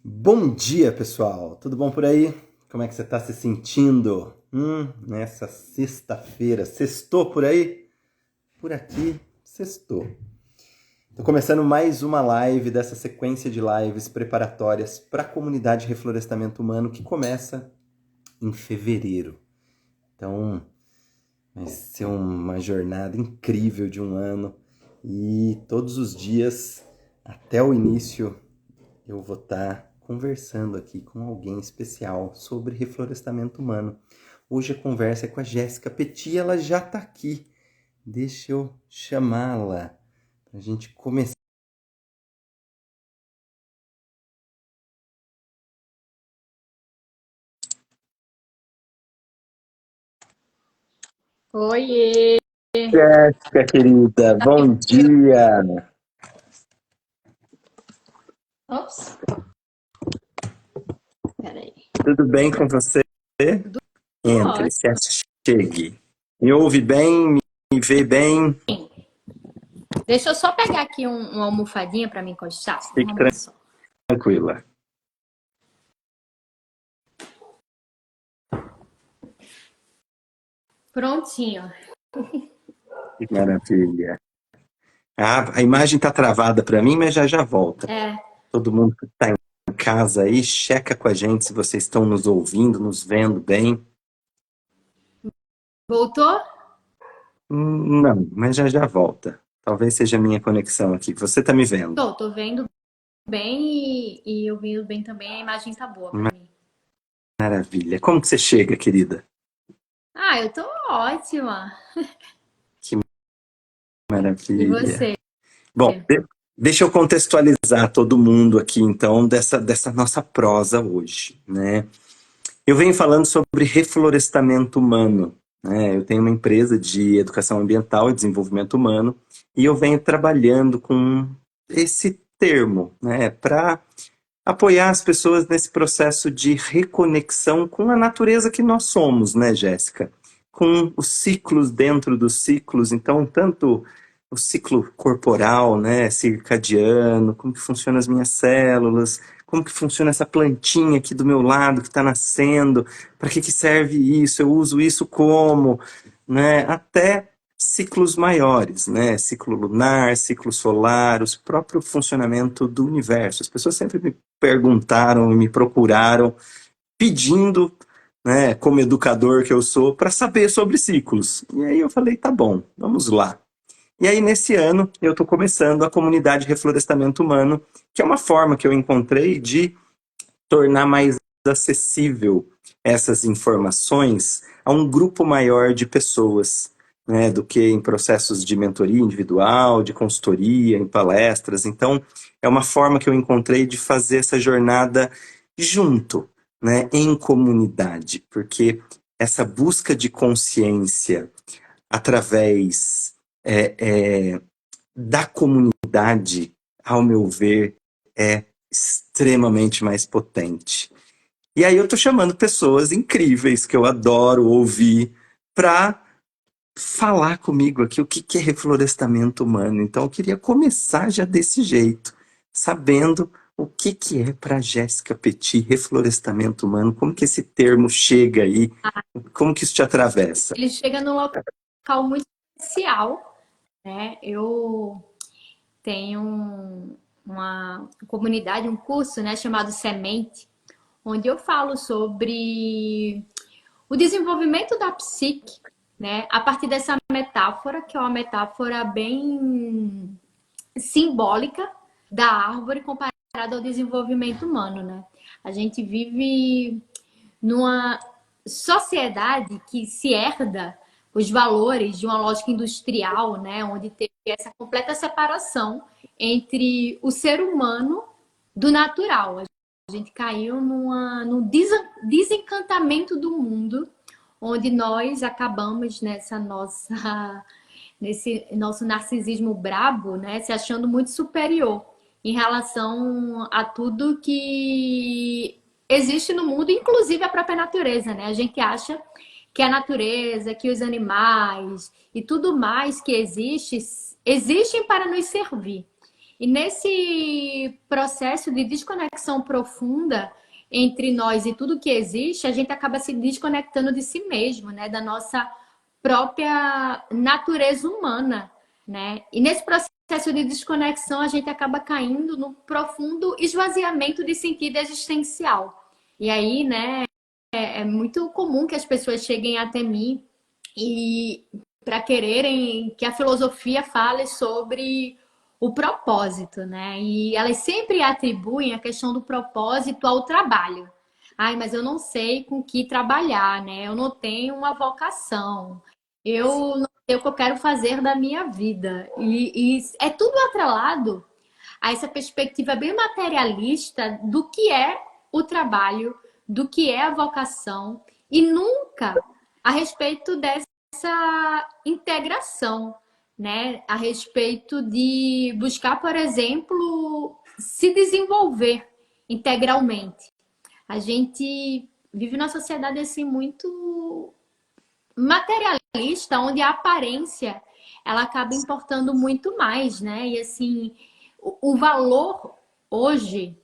Bom dia, pessoal! Tudo bom por aí? Como é que você está se sentindo? Nessa sexta-feira. Sextou por aí? Por aqui, sextou. Estou começando mais uma live dessa sequência de lives preparatórias para a comunidade Reflorestamento Humano que começa em fevereiro. Então, vai ser uma jornada incrível de um ano e todos os dias, até o início, eu vou estar conversando aqui com alguém especial sobre reflorestamento humano. Hoje a conversa é com a Jéssica Petit, ela já está aqui. Deixa eu chamá-la para a gente começar. Oiê! Jéssica, querida, bom dia! Ops, peraí. Tudo bem com você? Tudo Entre, ótimo. se achegue. Me ouve bem? Me vê bem? Deixa eu só pegar aqui uma almofadinha para me encostar. Um Fique momento só. tranquila. Prontinho. Que maravilha. A imagem está travada para mim, mas já volta. É, Todo mundo que está em casa aí, checa com a gente se vocês estão nos ouvindo, nos vendo bem. voltou? Não, mas já volta. Talvez seja a minha conexão aqui. Você está me vendo? Tô vendo bem e ouvindo bem também. A imagem tá boa para mim. Maravilha. Como que você chega, querida? Ah, eu tô ótima. Que E maravilha. você? Bom, deixa eu contextualizar todo mundo aqui, então, dessa nossa prosa hoje, né? Eu venho falando sobre reflorestamento humano, né? Eu tenho uma empresa de educação ambiental e desenvolvimento humano e eu venho trabalhando com esse termo, né, para apoiar as pessoas nesse processo de reconexão com a natureza que nós somos, né, Jéssica? Com os ciclos dentro dos ciclos, então, tanto o ciclo corporal, né, circadiano, como que funcionam as minhas células, como que funciona essa plantinha aqui do meu lado que está nascendo, para que serve isso, eu uso isso como, né, até ciclos maiores, né, ciclo lunar, ciclo solar, o próprio funcionamento do universo. As pessoas sempre me perguntaram e me procuraram pedindo, né, como educador que eu sou, para saber sobre ciclos. E aí eu falei, tá bom, vamos lá. E aí, nesse ano, eu estou começando a comunidade Reflorestamento Humano, que é uma forma que eu encontrei de tornar mais acessível essas informações a um grupo maior de pessoas, né, do que em processos de mentoria individual, de consultoria, em palestras. Então, é uma forma que eu encontrei de fazer essa jornada junto, né, em comunidade, porque essa busca de consciência através da comunidade, ao meu ver, é extremamente mais potente. E aí eu tô chamando pessoas incríveis que eu adoro ouvir para falar comigo aqui o que é reflorestamento humano. Então eu queria começar já desse jeito, sabendo o que é para Jéssica Petit reflorestamento humano, como que esse termo chega aí, como que isso te atravessa. Ele chega num local muito especial, né? Eu tenho uma comunidade, um curso, né, chamado Semente, onde eu falo sobre o desenvolvimento da psique, né, a partir dessa metáfora, que é uma metáfora bem simbólica da árvore comparada ao desenvolvimento humano, né? A gente vive numa sociedade que se herda os valores de uma lógica industrial, né, onde teve essa completa separação entre o ser humano do natural. A gente caiu num desencantamento do mundo, onde nós acabamos nesse nosso narcisismo brabo, né, se achando muito superior em relação a tudo que existe no mundo, inclusive a própria natureza, né? A gente acha que a natureza, que os animais e tudo mais que existe, existem para nos servir. E nesse processo de desconexão profunda entre nós e tudo que existe, a gente acaba se desconectando de si mesmo, né? Da nossa própria natureza humana, né? E nesse processo de desconexão, a gente acaba caindo no profundo esvaziamento de sentido existencial. E aí, né, é muito comum que as pessoas cheguem até mim e para quererem que a filosofia fale sobre o propósito, né? E elas sempre atribuem a questão do propósito ao trabalho. Ai, mas eu não sei com que trabalhar, né? Eu não tenho uma vocação. Eu não sei o que eu quero fazer da minha vida. E é tudo atrelado a essa perspectiva bem materialista do que é o trabalho, do que é a vocação, e nunca a respeito dessa integração, né? A respeito de buscar, por exemplo, se desenvolver integralmente. A gente vive numa sociedade assim muito materialista, onde a aparência ela acaba importando muito mais, né? E assim, o valor hoje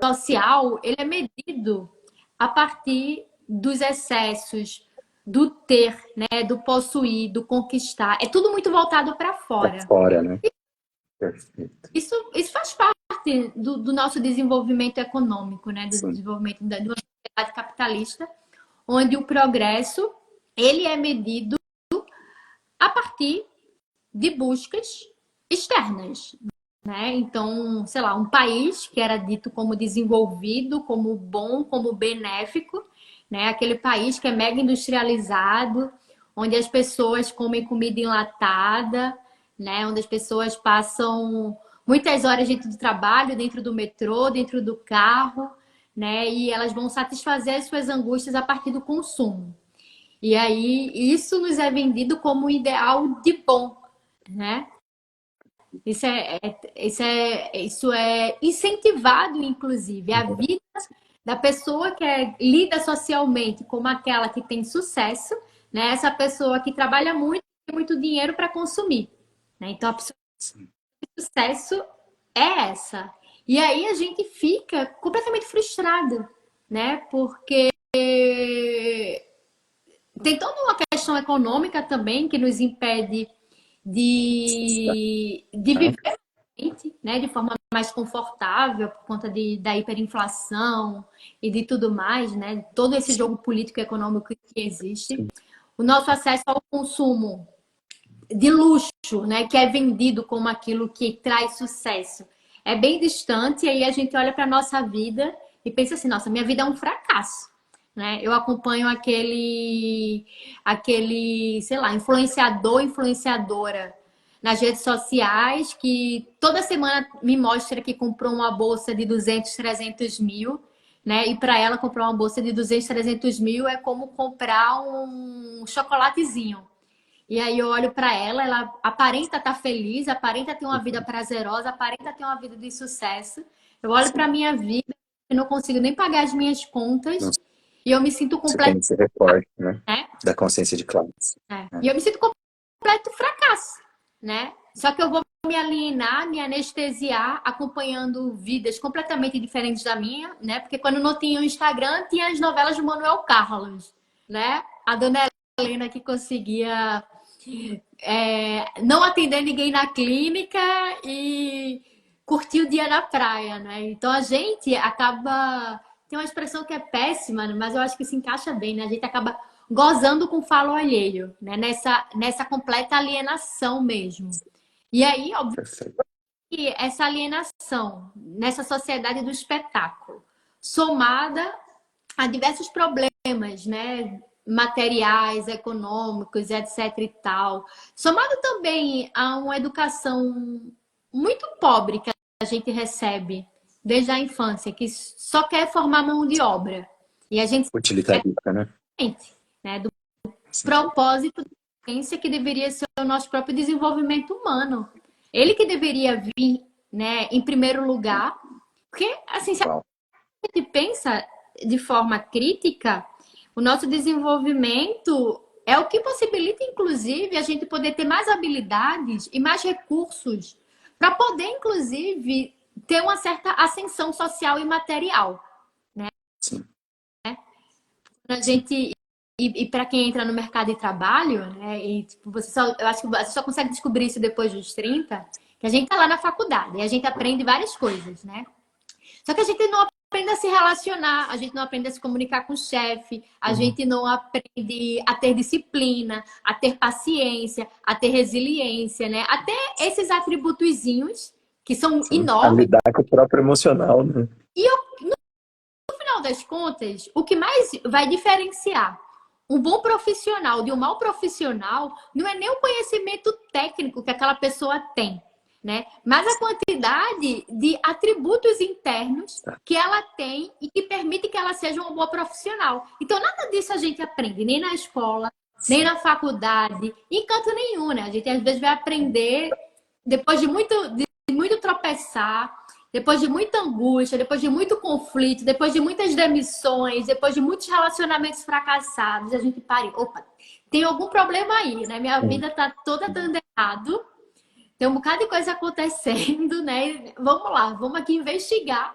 social, ele é medido a partir dos excessos, do ter, né, do possuir, do conquistar. É tudo muito voltado para Pra fora. fora, né? Perfeito. Isso faz parte do nosso desenvolvimento econômico, né, do Sim. desenvolvimento de uma sociedade capitalista, onde o progresso ele é medido a partir de buscas externas, né? Então, sei lá, um país que era dito como desenvolvido, como bom, como benéfico, né? Aquele país que é mega industrializado, onde as pessoas comem comida enlatada, né? Onde as pessoas passam muitas horas dentro do trabalho, dentro do metrô, dentro do carro, né? E elas vão satisfazer as suas angústias a partir do consumo. E aí, isso nos é vendido como um ideal de bom, né? Isso é incentivado, inclusive. A vida da pessoa que lida socialmente como aquela que tem sucesso, né? Essa pessoa que trabalha muito e tem muito dinheiro para consumir, né? Então, a pessoa de sucesso é essa. E aí a gente fica completamente frustrado, né? Porque tem toda uma questão econômica também que nos impede de viver, né, de forma mais confortável por conta da hiperinflação e de tudo mais, né? Todo esse jogo político e econômico que existe. O nosso acesso ao consumo de luxo, né, que é vendido como aquilo que traz sucesso, é bem distante, e aí a gente olha para a nossa vida e pensa assim, nossa, minha vida é um fracasso. Né? Eu acompanho sei lá, influenciador, influenciadora nas redes sociais que toda semana me mostra que comprou uma bolsa de 200, 300 mil, né? E para ela comprar uma bolsa de 200, 300 mil é como comprar um chocolatezinho. E aí eu olho para ela aparenta estar feliz, aparenta ter uma vida prazerosa, aparenta ter uma vida de sucesso. Eu olho para minha vida, eu não consigo nem pagar as minhas contas e eu me sinto Você tem completo, esse recorte, né? né? Da consciência de classe. E eu me sinto completo fracasso, né? Só que eu vou me alienar, me anestesiar, acompanhando vidas completamente diferentes da minha, né? Porque quando não tinha o Instagram, tinha as novelas do Manuel Carlos, né? A dona Helena que conseguia não atender ninguém na clínica e curtir o dia na praia, né? Então a gente acaba. Tem uma expressão que é péssima, né? Mas eu acho que se encaixa bem, né? A gente acaba gozando com falo alheio, né? Nessa completa alienação mesmo. E aí, óbvio Perfeito. que essa alienação nessa sociedade do espetáculo, somada a diversos problemas, né? Materiais, econômicos, etc e tal. Somado também a uma educação muito pobre que a gente recebe desde a infância, que só quer formar mão de obra. E a gente Utilitarista, né? sente, né, do propósito da ciência que deveria ser o nosso próprio desenvolvimento humano. Ele que deveria vir, né, em primeiro lugar, porque assim, se a Uau. gente pensa de forma crítica, o nosso desenvolvimento é o que possibilita, inclusive, a gente poder ter mais habilidades e mais recursos para poder, inclusive, ter uma certa ascensão social e material, né? Sim. A gente e para quem entra no mercado de trabalho, né? E tipo, eu acho que você só consegue descobrir isso depois dos 30, que a gente tá lá na faculdade e a gente aprende várias coisas, né? Só que a gente não aprende a se relacionar, a gente não aprende a se comunicar com o chefe, a gente não aprende a ter disciplina, a ter paciência, a ter resiliência, né? Até esses atributozinhos que são A enormes. lidar com o próprio emocional, né? E no final das contas, o que mais vai diferenciar um bom profissional de um mau profissional não é nem o conhecimento técnico que aquela pessoa tem, né? Mas a quantidade de atributos internos que ela tem e que permite que ela seja uma boa profissional. Então, nada disso a gente aprende, nem na escola, nem na faculdade, em canto nenhum, né? A gente às vezes vai aprender depois de muito tropeçar, depois de muita angústia, depois de muito conflito, depois de muitas demissões, depois de muitos relacionamentos fracassados, a gente para e, opa, tem algum problema aí, né? Minha vida tá toda dando errado, tem um bocado de coisa acontecendo, né? Vamos lá, vamos aqui investigar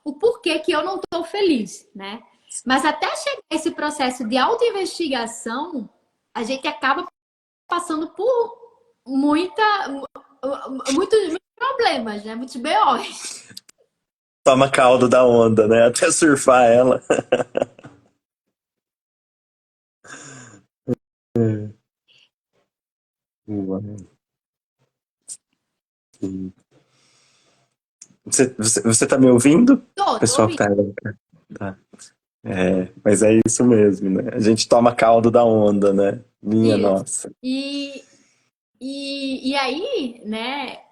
o porquê que eu não tô feliz, né? Mas até chegar esse processo de autoinvestigação, a gente acaba passando por muitos problemas, né? Muitos BOs. Toma caldo da onda, né? Até surfar ela. Você tá me ouvindo? Tô Pessoal que ouvindo. tá. Mas é isso mesmo, né? A gente toma caldo da onda, né? Minha Isso. nossa. E aí, né?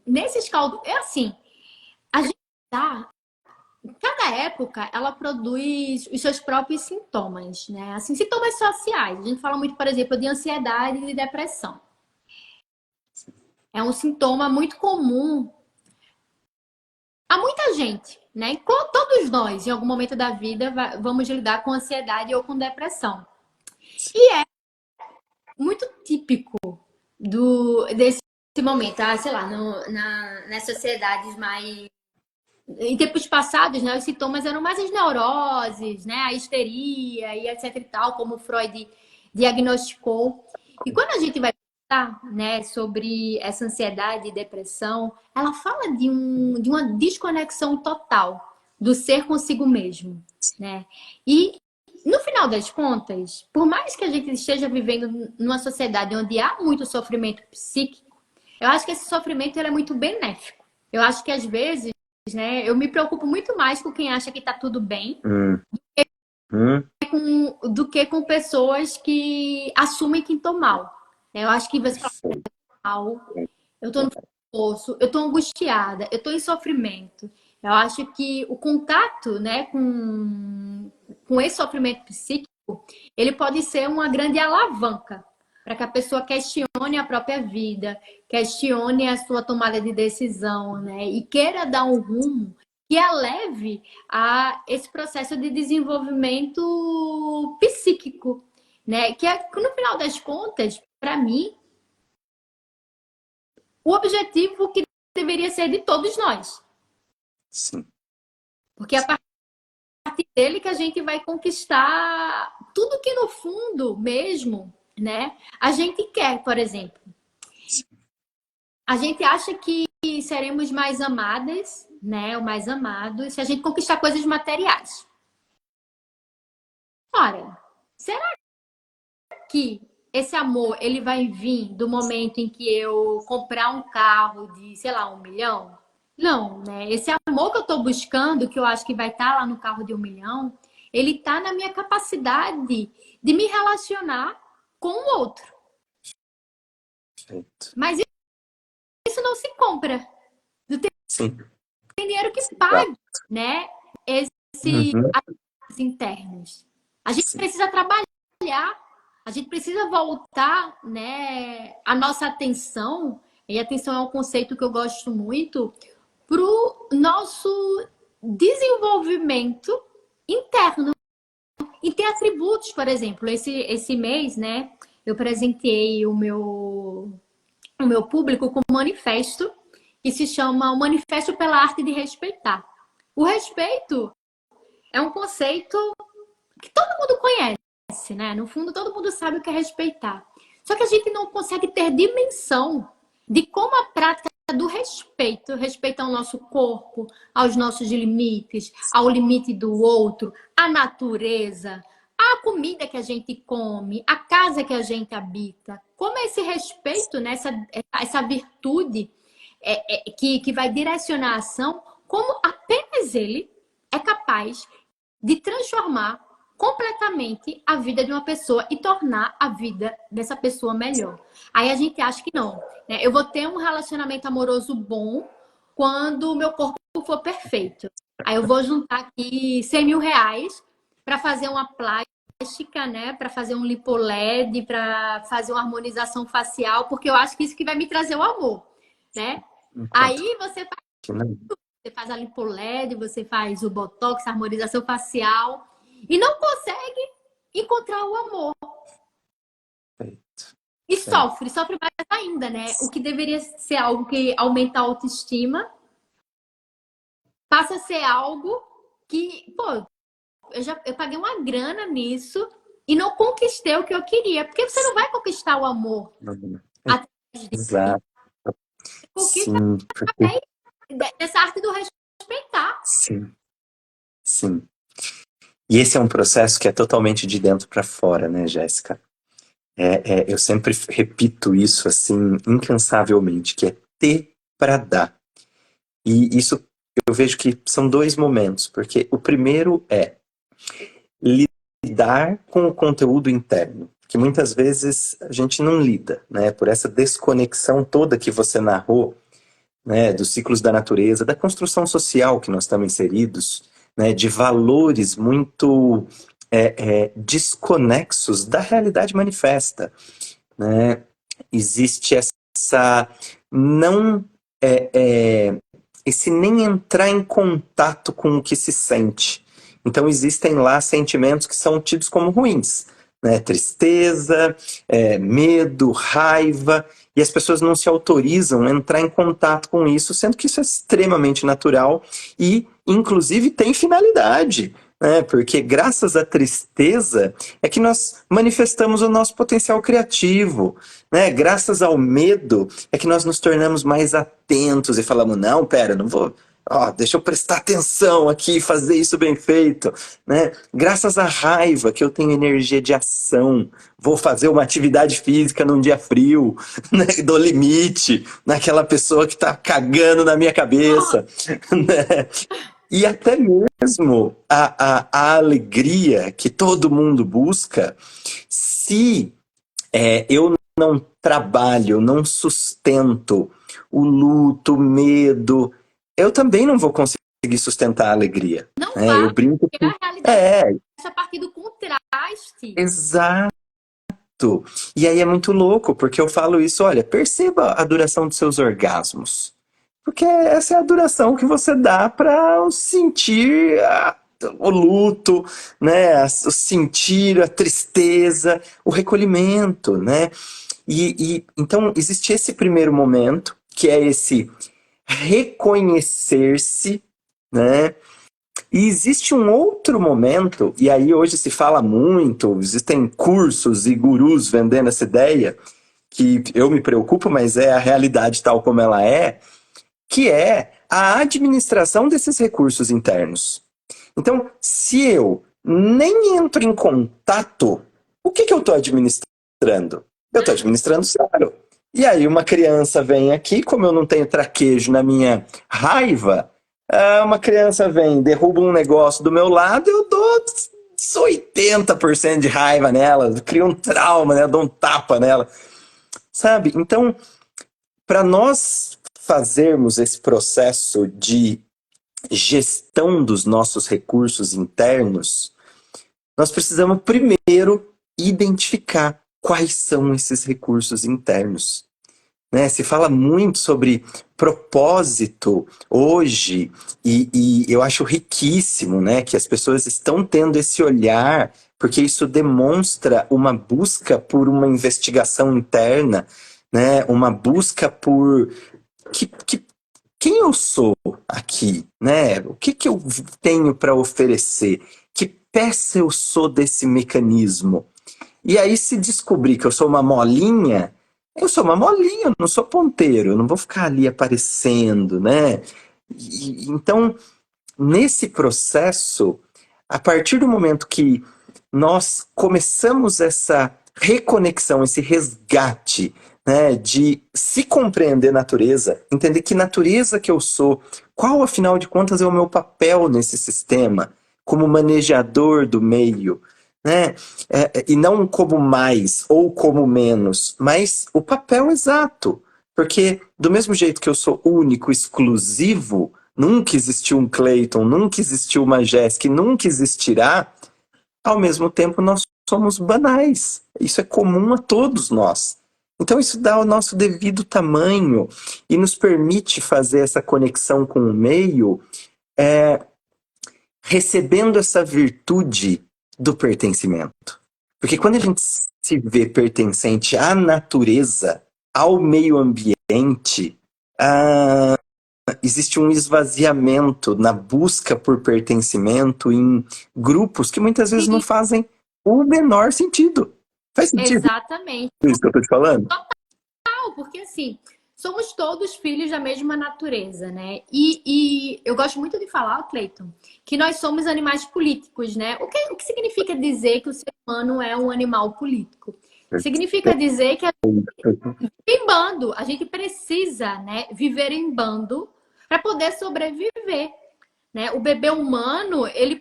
Nesses caldos, é assim, a gente tá. Cada época ela produz os seus próprios sintomas, né? Assim, sintomas sociais. A gente fala muito, por exemplo, de ansiedade e de depressão. É um sintoma muito comum a muita gente, né? Todos nós, em algum momento da vida, vamos lidar com ansiedade ou com depressão. E é muito típico desse momento, sei lá, nas sociedades mais. Em tempos passados, né, os sintomas eram mais as neuroses, né, a histeria e etc e tal, como Freud diagnosticou. E quando a gente vai pensar, né, sobre essa ansiedade e depressão, ela fala de uma desconexão total do ser consigo mesmo, né? E no final das contas, por mais que a gente esteja vivendo numa sociedade onde há muito sofrimento psíquico, eu acho que esse sofrimento ele é muito benéfico. Eu acho que às vezes, né, eu me preocupo muito mais com quem acha que tá tudo bem do que com pessoas que assumem que estão mal. Eu acho que você fala mal, eu tô no poço, eu tô angustiada, eu tô em sofrimento. Eu acho que o contato, né, com esse sofrimento psíquico, ele pode ser uma grande alavanca para que a pessoa questione a própria vida, questione a sua tomada de decisão, né, e queira dar um rumo que a leve a esse processo de desenvolvimento psíquico, né, que no final das contas, para mim, o objetivo que deveria ser de todos nós. Sim. Porque é a partir dele que a gente vai conquistar tudo que no fundo mesmo, né, a gente quer, por exemplo. A gente acha que seremos mais amadas, né, ou mais amados, se a gente conquistar coisas materiais. Ora, será que esse amor ele vai vir do momento em que eu comprar um carro de, sei lá, 1 milhão? Não, né? Esse amor que eu estou buscando, que eu acho que vai estar lá no carro de 1 milhão, ele está na minha capacidade de me relacionar com o outro. Perfeito. Mas isso não se compra. Não Sim. tem dinheiro que pague, né? Esses internos. A gente precisa trabalhar, a gente precisa voltar, né, a nossa atenção, e atenção é um conceito que eu gosto muito, para o nosso desenvolvimento interno. E ter atributos, por exemplo, esse mês, né, eu presenteei o meu público com um manifesto que se chama O Manifesto pela Arte de Respeitar. O respeito é um conceito que todo mundo conhece, né? No fundo, todo mundo sabe o que é respeitar. Só que a gente não consegue ter dimensão de como a prática do respeito, respeito ao nosso corpo, aos nossos limites, ao limite do outro, à natureza, à comida que a gente come, à casa que a gente habita. Como é esse respeito, né? essa virtude que vai direcionar a ação, como apenas ele é capaz de transformar completamente a vida de uma pessoa e tornar a vida dessa pessoa melhor. Aí a gente acha que não, né? Eu vou ter um relacionamento amoroso bom quando o meu corpo for perfeito. Aí eu vou juntar aqui 100 mil reais para fazer uma plástica, né? Para fazer um lipoled, para fazer uma harmonização facial, porque eu acho que isso que vai me trazer o amor, né? Enquanto Aí que não. você faz a lipoled, você faz o botox, a harmonização facial e não consegue encontrar o amor. Perfeito. E É. sofre mais ainda, né? O que deveria ser algo que aumenta a autoestima, passa a ser algo que, pô, eu paguei uma grana nisso e não conquistei o que eu queria. Porque você não vai conquistar o amor através disso. Exato. Conquista Sim, porque através dessa arte do respeitar. sim, sim. E esse é um processo que é totalmente de dentro para fora, né, Jéssica? Eu sempre repito isso assim incansavelmente, que é ter para dar. E isso eu vejo que são dois momentos, porque o primeiro é lidar com o conteúdo interno, que muitas vezes a gente não lida, né? Por essa desconexão toda que você narrou, né? Dos ciclos da natureza, da construção social que nós estamos inseridos, né? De valores muito desconexos da realidade manifesta, né? Existe essa não esse nem entrar em contato com o que se sente. Então existem lá sentimentos que são tidos como ruins, né? Tristeza, medo, raiva, e as pessoas não se autorizam a entrar em contato com isso, sendo que isso é extremamente natural e, inclusive, tem finalidade. Porque graças à tristeza é que nós manifestamos o nosso potencial criativo, né? Graças ao medo é que nós nos tornamos mais atentos e falamos, não, pera, não vou, deixa eu prestar atenção aqui e fazer isso bem feito, né? Graças à raiva que eu tenho energia de ação, vou fazer uma atividade física num dia frio, né? Dou limite naquela pessoa que tá cagando na minha cabeça, né? E até mesmo a alegria que todo mundo busca, se eu não trabalho, não sustento o luto, o medo, eu também não vou conseguir sustentar a alegria. Não Né? Eu vai, brinco porque que a realidade é a partir do contraste. exato. E aí é muito louco, porque eu falo isso, olha, perceba a duração dos seus orgasmos. Porque essa é a duração que você dá para sentir o luto, né? O sentir a tristeza, o recolhimento, né? Então existe esse primeiro momento, que é esse reconhecer-se, né? E existe um outro momento, e aí hoje se fala muito, existem cursos e gurus vendendo essa ideia, que eu me preocupo, mas é a realidade tal como ela é, que é a administração desses recursos internos. Então, se eu nem entro em contato, o que eu estou administrando? Eu estou administrando zero. E aí uma criança vem aqui, como eu não tenho traquejo na minha raiva, uma criança vem, derruba um negócio do meu lado, eu dou 80% de raiva nela, crio um trauma, né? Dou um tapa nela. Sabe? Então, para nós fazermos esse processo de gestão dos nossos recursos internos, nós precisamos primeiro identificar quais são esses recursos internos. Né? Se fala muito sobre propósito hoje e eu acho riquíssimo, né, que as pessoas estão tendo esse olhar, porque isso demonstra uma busca por uma investigação interna, né, uma busca por que quem eu sou aqui, né? O que que eu tenho para oferecer? Que peça eu sou desse mecanismo? E aí, se descobrir que eu sou uma molinha, eu sou uma molinha, eu não sou ponteiro, eu não vou ficar ali aparecendo, né? Então, nesse processo, a partir do momento que nós começamos essa reconexão, esse resgate, né, de se compreender natureza, entender que natureza que eu sou, qual afinal de contas é o meu papel nesse sistema, como manejador do meio, né? E não como mais ou como menos, mas o papel exato. Porque do mesmo jeito que eu sou único, exclusivo, nunca existiu um Clayton, nunca existiu uma Jéssica, nunca existirá, ao mesmo tempo nós somos banais. Isso é comum a todos nós. Então isso dá o nosso devido tamanho e nos permite fazer essa conexão com o meio, recebendo essa virtude do pertencimento. Porque quando a gente se vê pertencente à natureza, ao meio ambiente, existe um esvaziamento na busca por pertencimento em grupos que muitas vezes não fazem o menor sentido. Faz sentido Exatamente. isso que eu tô te falando? Não, porque assim, somos todos filhos da mesma natureza, né? E eu gosto muito de falar, Cleiton, que nós somos animais políticos, né? O que significa dizer que o ser humano é um animal político? Significa dizer que em bando, a gente precisa, né, viver em bando para poder sobreviver. Né? O bebê humano, ele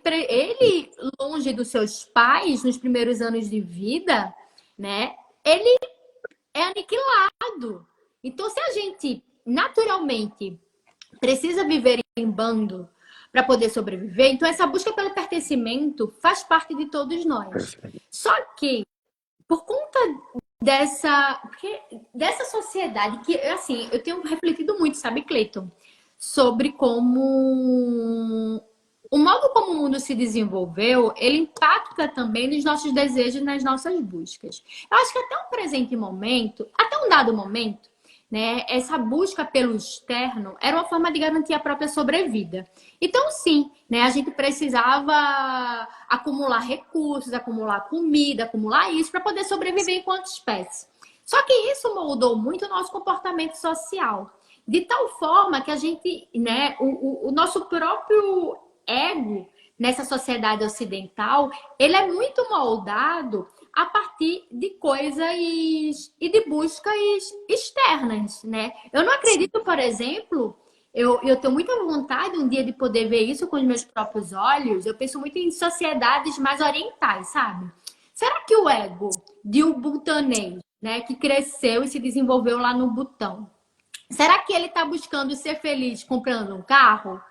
longe dos seus pais nos primeiros anos de vida, né? Ele é aniquilado. Então, se a gente naturalmente precisa viver em bando para poder sobreviver, então essa busca pelo pertencimento faz parte de todos nós. Só que por conta dessa sociedade que, assim, eu tenho refletido muito, sabe, Cleiton, sobre como o modo como o mundo se desenvolveu, ele impacta também nos nossos desejos e nas nossas buscas. Eu acho que até um presente momento, até um dado momento, né, essa busca pelo externo era uma forma de garantir a própria sobrevida. Então, sim, né, a gente precisava acumular recursos, acumular comida, acumular isso para poder sobreviver enquanto espécie. Só que isso moldou muito o nosso comportamento social. De tal forma que a gente, né, o nosso próprio ego nessa sociedade ocidental, ele é muito moldado a partir de coisas e de buscas externas, né? Eu não acredito, por exemplo, eu tenho muita vontade um dia de poder ver isso com os meus próprios olhos. Eu penso muito em sociedades mais orientais, sabe? Será que o ego de um butanês, né, que cresceu e se desenvolveu lá no Butão, será que ele está buscando ser feliz comprando um carro?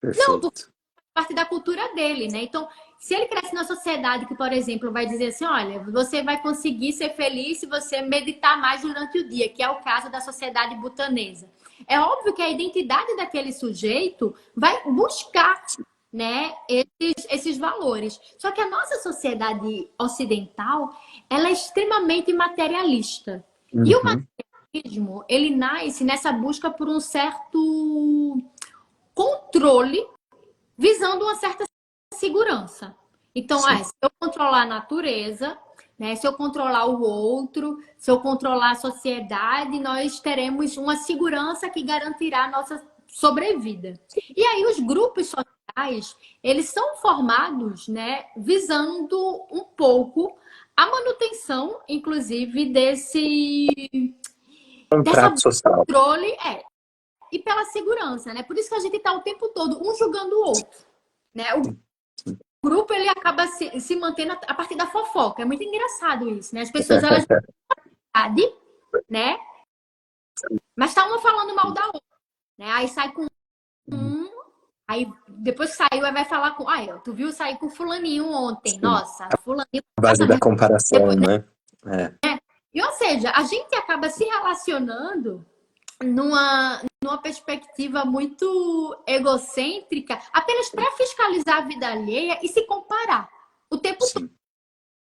Não, porque Perfeito. é parte da cultura dele, né? Então, se ele cresce na sociedade que, por exemplo, vai dizer assim, olha, você vai conseguir ser feliz se você meditar mais durante o dia, que é o caso da sociedade butanesa. É óbvio que a identidade daquele sujeito vai buscar, né, esses valores. Só que a nossa sociedade ocidental, ela é extremamente materialista. E o Uhum. materialismo, ele nasce nessa busca por um certo controle visando uma certa segurança. Então, se eu controlar a natureza, né, se eu controlar o outro, se eu controlar a sociedade, nós teremos uma segurança que garantirá a nossa sobrevida. E aí os grupos sociais, eles são formados, né, visando um pouco a manutenção, inclusive, dessa Contrato social. controle, e pela segurança, né? Por isso que a gente está o tempo todo um julgando o outro, né? O grupo ele acaba se mantendo a partir da fofoca. É muito engraçado isso, né? As pessoas elas né? Mas tá uma falando mal da outra, né? Aí sai com um, aí depois que saiu aí vai falar com, tu viu sair com fulaninho ontem? Sim. Nossa, fulaninho. A base da comparação, Depois, né? E ou seja, a gente acaba se relacionando numa perspectiva muito egocêntrica, apenas para fiscalizar a vida alheia e se comparar o tempo todo,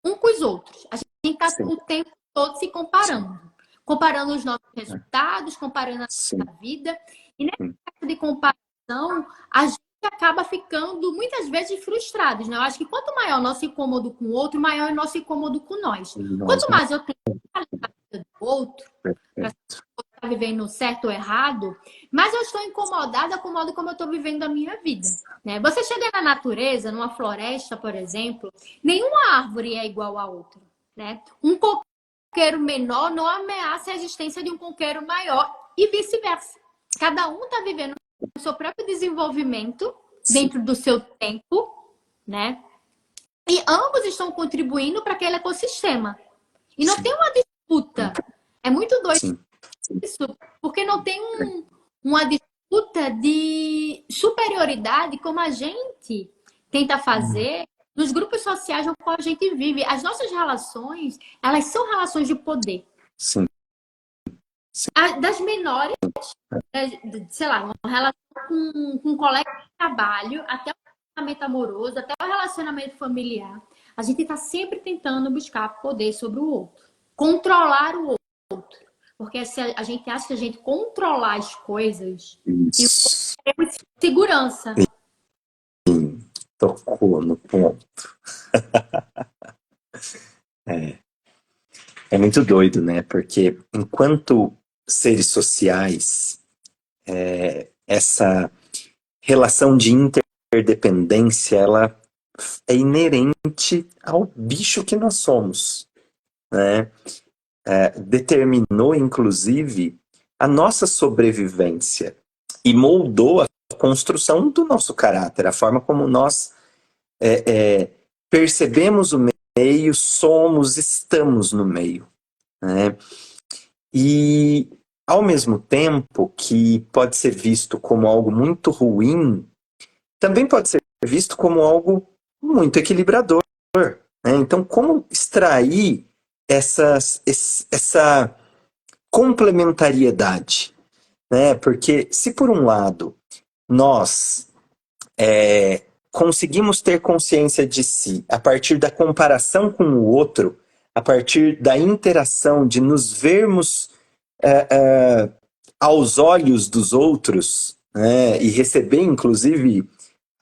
um com os outros. A gente está o tempo todo se comparando. comparando os nossos resultados, comparando a Sim. nossa vida. E nesse processo de comparação, a gente acaba ficando muitas vezes frustrados, né? Eu acho que quanto maior o nosso incômodo com o outro, maior é o nosso incômodo com nós. Nós Quanto mais eu tenho a vida do outro, para estar vivendo certo ou errado, mas eu estou incomodada com o modo como eu estou vivendo a minha vida, né? Você chega na natureza, numa floresta, por exemplo, nenhuma árvore é igual à outra, né? Um coqueiro menor não ameaça a existência de um coqueiro maior e vice-versa. Cada um está vivendo o seu próprio desenvolvimento dentro do seu tempo, né? E ambos estão contribuindo para aquele ecossistema. E não tem uma disputa. É muito doido Sim. isso, porque não tem uma disputa de superioridade como a gente tenta fazer nos grupos sociais no qual a gente vive. As nossas relações, elas são relações de poder. Sim. Das menores, sei lá, uma relação com um colega de trabalho, até o relacionamento amoroso, até o relacionamento familiar. A gente está sempre tentando buscar poder sobre o outro, controlar o outro. Porque se a gente acha que a gente controlar as coisas, Isso. e temos segurança. Tocou no ponto. É muito doido, né? Porque enquanto seres sociais, essa relação de interdependência, ela é inerente ao bicho que nós somos, né? Determinou, inclusive, a nossa sobrevivência e moldou a construção do nosso caráter, a forma como nós percebemos o meio, somos, estamos no meio, né? E, ao mesmo tempo que pode ser visto como algo muito ruim, também pode ser visto como algo muito equilibrador, né? Então, como extrair essa complementariedade, né? Porque se por um lado nós conseguimos ter consciência de si a partir da comparação com o outro, a partir da interação, de nos vermos aos olhos dos outros, né? E receber, inclusive,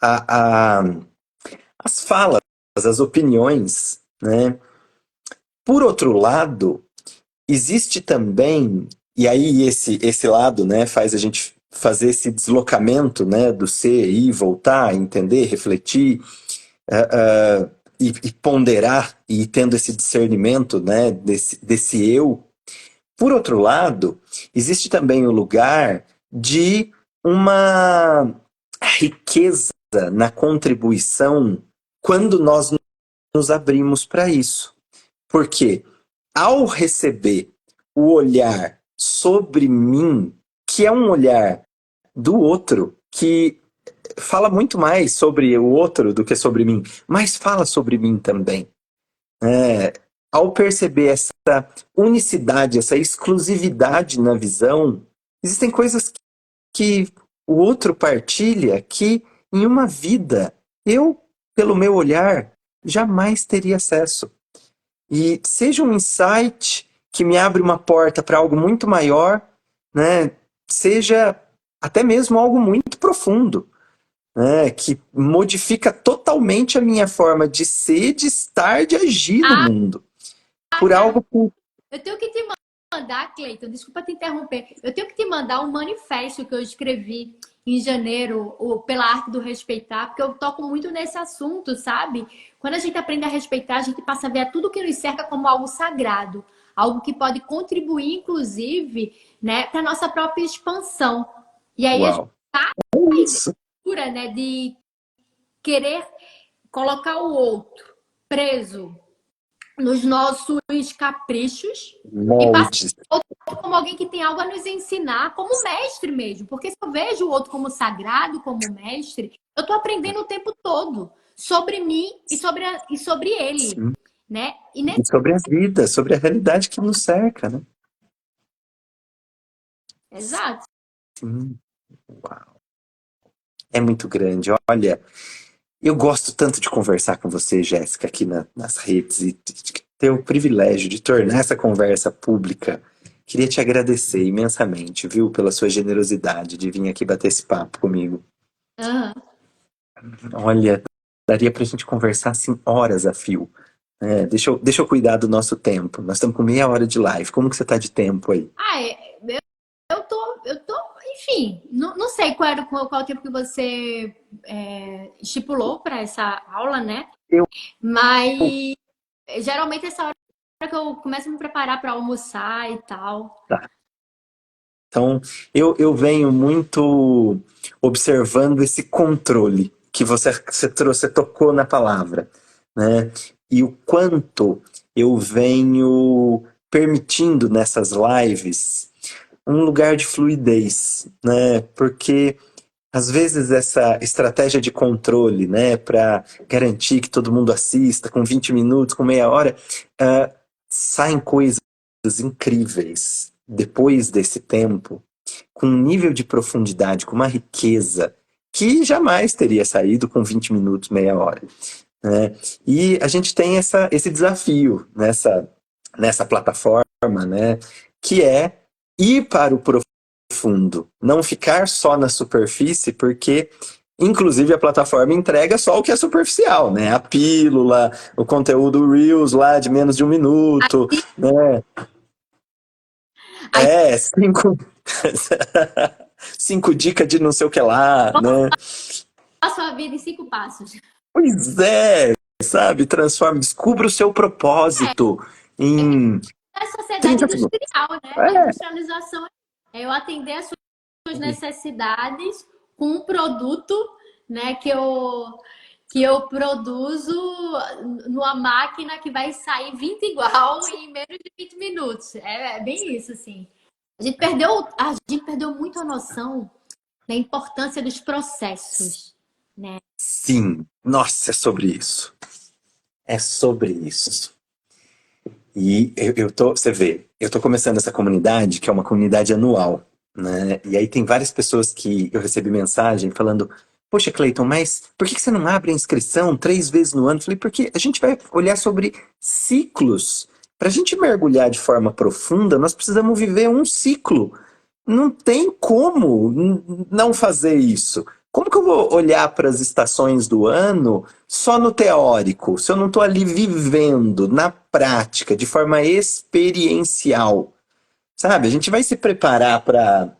as falas, as opiniões, né? Por outro lado, existe também, e aí esse lado, né, faz a gente fazer esse deslocamento, né, do ser e voltar, entender, refletir, e ponderar, e tendo esse discernimento, né, desse eu. Por outro lado, existe também o lugar de uma riqueza na contribuição quando nós nos abrimos para isso. Porque ao receber o olhar sobre mim, que é um olhar do outro, que fala muito mais sobre o outro do que sobre mim, mas fala sobre mim também. Ao perceber essa unicidade, essa exclusividade na visão, existem coisas que o outro partilha que em uma vida eu, pelo meu olhar, jamais teria acesso. E seja um insight que me abre uma porta para algo muito maior, né? Seja até mesmo algo muito profundo, né? Que modifica totalmente a minha forma de ser, de estar, de agir no mundo. Por algo que... Eu tenho que te mandar, Cleiton, desculpa te interromper, eu tenho que te mandar um manifesto que eu escrevi em janeiro, pela arte do respeitar, porque eu toco muito nesse assunto, sabe? Quando a gente aprende a respeitar, a gente passa a ver tudo que nos cerca como algo sagrado, algo que pode contribuir, inclusive, né, para a nossa própria expansão. E aí Uau. a gente tá, né, de querer colocar o outro preso nos nossos caprichos e passar o outro como alguém que tem algo a nos ensinar, como mestre mesmo. Porque se eu vejo o outro como sagrado, como mestre, eu estou aprendendo o tempo todo sobre mim e sobre ele. Sim. Né? E sobre a vida, sobre a realidade que nos cerca, né? Exato. Sim. Uau. É muito grande. Olha, eu gosto tanto de conversar com você, Jéssica, aqui nas redes, e ter o privilégio de tornar essa conversa pública, queria te agradecer imensamente, viu, pela sua generosidade de vir aqui bater esse papo comigo. Aham. Olha, daria pra gente conversar assim horas a fio. Deixa eu cuidar do nosso tempo. Nós estamos com meia hora de live. Como que você tá de tempo aí? Ah, eu tô, enfim, não sei qual é o tempo que você estipulou para essa aula, né? Eu. Mas geralmente essa hora que eu começo a me preparar para almoçar e tal. Tá. Então, eu venho muito observando esse controle que você trouxe, você tocou na palavra, né? E o quanto eu venho permitindo nessas lives um lugar de fluidez, né? Porque às vezes essa estratégia de controle, né, para garantir que todo mundo assista com 20 minutos, com meia hora, ah, saem coisas incríveis depois desse tempo, com um nível de profundidade, com uma riqueza que jamais teria saído com 20 minutos, meia hora, né? E a gente tem esse desafio nessa plataforma, né, que é ir para o profundo, não ficar só na superfície, porque inclusive a plataforma entrega só o que é superficial, né? A pílula, o conteúdo Reels lá de menos de um minuto, né? Aí, Cinco, cinco dicas de não sei o que lá, né? passo a vida em 5 passos. Pois é, sabe? Transforme, descubra o seu propósito em É a sociedade 30 segundos. industrial, né? A industrialização é eu atender as suas necessidades com um produto, né, que eu produzo numa máquina que vai sair 20 igual em menos de 20 minutos. É bem isso, assim. A gente perdeu muito a noção da importância dos processos, né? Sim, nossa, é sobre isso. É sobre isso. E você vê, eu tô começando essa comunidade, que é uma comunidade anual, né? E aí tem várias pessoas que eu recebi mensagem falando, poxa, Cleiton, mas por que você não abre a inscrição 3 vezes no ano? Eu falei, porque a gente vai olhar sobre ciclos. Para a gente mergulhar de forma profunda, nós precisamos viver um ciclo. Não tem como não fazer isso. Como que eu vou olhar para as estações do ano só no teórico, se eu não estou ali vivendo na prática, de forma experiencial? Sabe? A gente vai se preparar para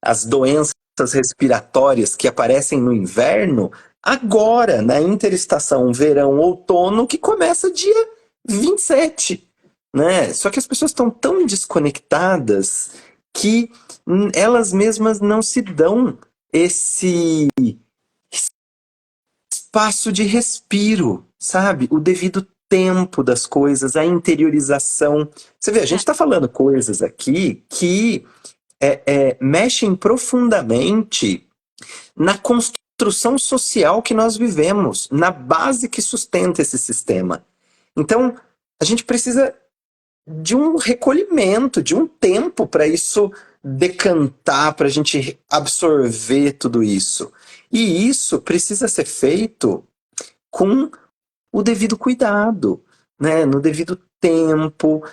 as doenças respiratórias que aparecem no inverno agora, na interestação verão-outono, que começa dia 27, né? Só que as pessoas estão tão desconectadas que elas mesmas não se dão esse espaço de respiro, sabe? O devido tempo das coisas, a interiorização. Você vê, a gente está falando coisas aqui que mexem profundamente na construção social que nós vivemos, na base que sustenta esse sistema. Então, a gente precisa de um recolhimento, de um tempo para isso decantar, para a gente absorver tudo isso. E isso precisa ser feito com o devido cuidado, né? No devido tempo.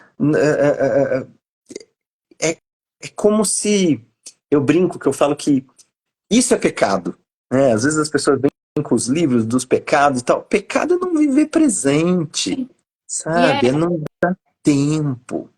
É, é como se eu brinco que eu falo que isso é pecado, né? Às vezes as pessoas vêm com os livros dos pecados e tal. Pecado é não viver presente, E sabe? É não dar tempo.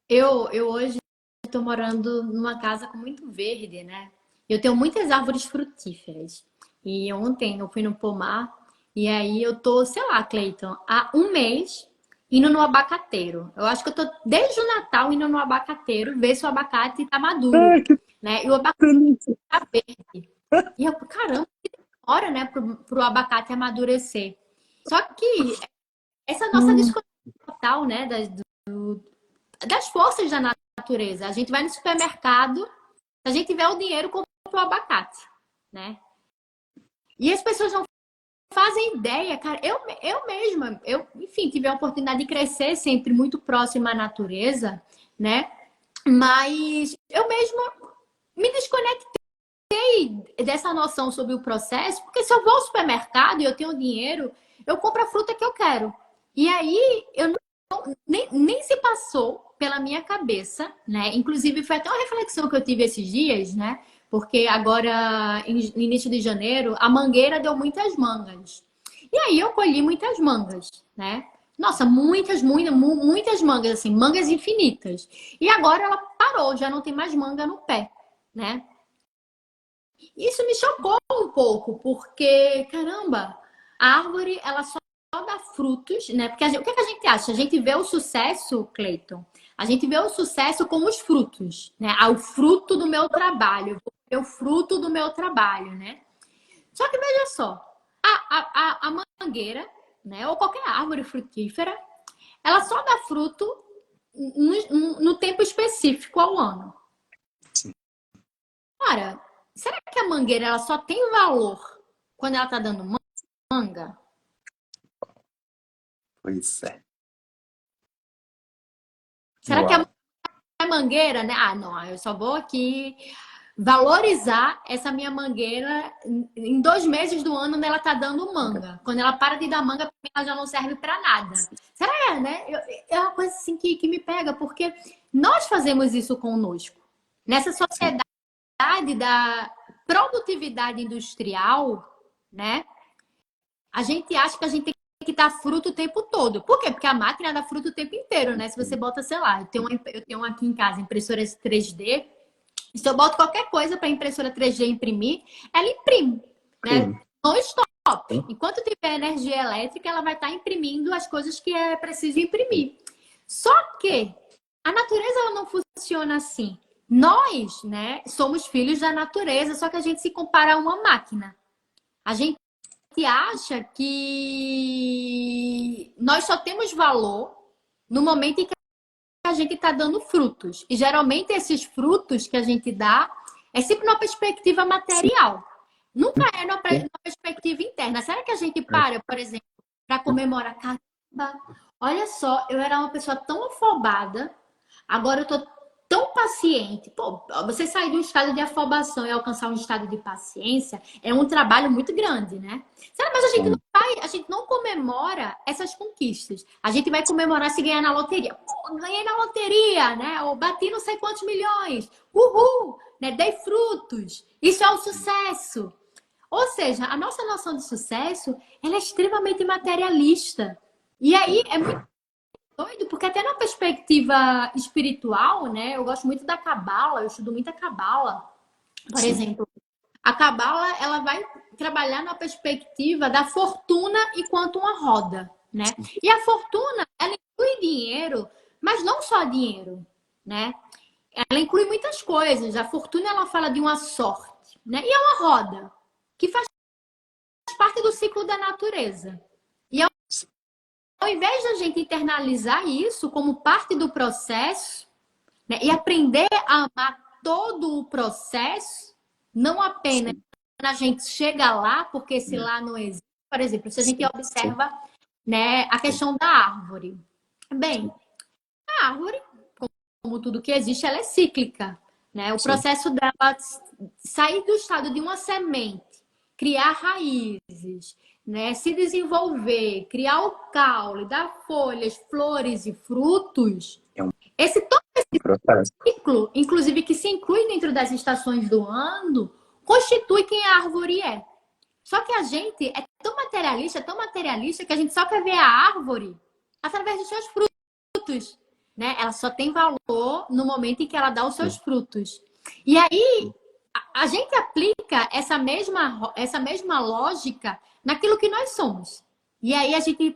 eu hoje estou morando numa casa com muito verde, né? Eu tenho muitas árvores frutíferas. E ontem eu fui no pomar e aí eu tô, sei lá, Cleiton, há um mês indo no abacateiro. Eu acho que eu tô desde o Natal indo no abacateiro ver se o abacate tá maduro, Ai, que né? E o abacate delícia. tá verde. E eu, caramba, que demora, né, pro abacate amadurecer. Só que essa nossa desconexão total, né, das forças da natureza. A gente vai no supermercado, se a gente tiver o dinheiro, compra o abacate, né? E as pessoas não fazem ideia, cara. Eu mesma, enfim, tive a oportunidade de crescer sempre muito próxima à natureza, né? Mas eu mesma me desconectei dessa noção sobre o processo, porque se eu vou ao supermercado e eu tenho dinheiro, eu compro a fruta que eu quero. E aí, eu nem se passou pela minha cabeça, né? Inclusive, foi até uma reflexão que eu tive esses dias, né? Porque agora, no início de janeiro, a mangueira deu muitas mangas. E aí eu colhi muitas mangas, né? Nossa, muitas mangas, assim, mangas infinitas. E agora ela parou, já não tem mais manga no pé, né? Isso me chocou um pouco, porque, caramba, a árvore, ela só dá frutos, né? Porque o que é que a gente acha? A gente vê o sucesso, Cleiton, a gente vê o sucesso com os frutos, né? Ah, o fruto do meu trabalho, eu vou ver o fruto do meu trabalho, né? Só que veja só, a mangueira, né? Ou qualquer árvore frutífera, ela só dá fruto no tempo específico ao ano. Ora, será que a mangueira ela só tem valor quando ela tá dando manga? Pois é. Será que Uau. a mangueira, né? Ah, não, eu só vou aqui valorizar essa minha mangueira em 2 meses do ano, quando ela tá dando manga. Quando ela para de dar manga, ela já não serve para nada. Será, né? É uma coisa assim que me pega, porque nós fazemos isso conosco. Nessa Sim. sociedade da produtividade industrial, né? A gente acha que a gente tem que dar fruto o tempo todo. Por quê? Porque a máquina dá fruto o tempo inteiro, né? Se você bota, sei lá, eu tenho aqui em casa impressoras 3D. Se eu boto qualquer coisa para a impressora 3D imprimir, ela imprime, né? Sim. Non stop. Enquanto tiver energia elétrica, ela vai estar imprimindo as coisas que é preciso imprimir. Só que a natureza ela não funciona assim. Nós, né, somos filhos da natureza, só que a gente se compara a uma máquina. A gente acha que nós só temos valor no momento em que a gente está dando frutos. E geralmente esses frutos que a gente dá é sempre numa perspectiva material. Nunca é numa perspectiva interna. Será que a gente para, por exemplo, para comemorar? Caramba, olha só, eu era uma pessoa tão afobada, agora eu tô tão paciente. Pô, você sair de um estado de afobação e alcançar um estado de paciência é um trabalho muito grande, né? Mas Sim. a gente não comemora essas conquistas. A gente vai comemorar se ganhar na loteria. Pô, ganhei na loteria, né? Ou bati não sei quantos milhões. Uhul! Né? Dei frutos. Isso é o sucesso. Ou seja, a nossa noção de sucesso ela é extremamente materialista. E aí é muito doido, porque até na perspectiva espiritual, né? Eu gosto muito da cabala, eu estudo muito a cabala. Por Sim. exemplo, a cabala, ela vai trabalhar na perspectiva da fortuna enquanto uma roda, né? E a fortuna, ela inclui dinheiro, mas não só dinheiro, né? Ela inclui muitas coisas. A fortuna, ela fala de uma sorte, né? E é uma roda, que faz parte do ciclo da natureza. E ao invés da gente internalizar isso como parte do processo, né? E aprender a amar todo o processo, não apenas Sim. a gente chega lá, porque esse lá não existe. Por exemplo, se a gente Sim. Sim. observa, né, a Sim. questão da árvore. Bem, a árvore, como tudo que existe, ela é cíclica. Né? O Sim. processo dela sair do estado de uma semente, criar raízes, né? Se desenvolver, criar o caule, dar folhas, flores e frutos. É um Esse todo processo. ciclo, inclusive que se inclui dentro das estações do ano, constitui quem a árvore é. Só que a gente é tão materialista, que a gente só quer ver a árvore através dos seus frutos. Né? Ela só tem valor no momento em que ela dá os seus Sim. frutos. E aí, a gente aplica essa mesma lógica naquilo que nós somos. E aí a gente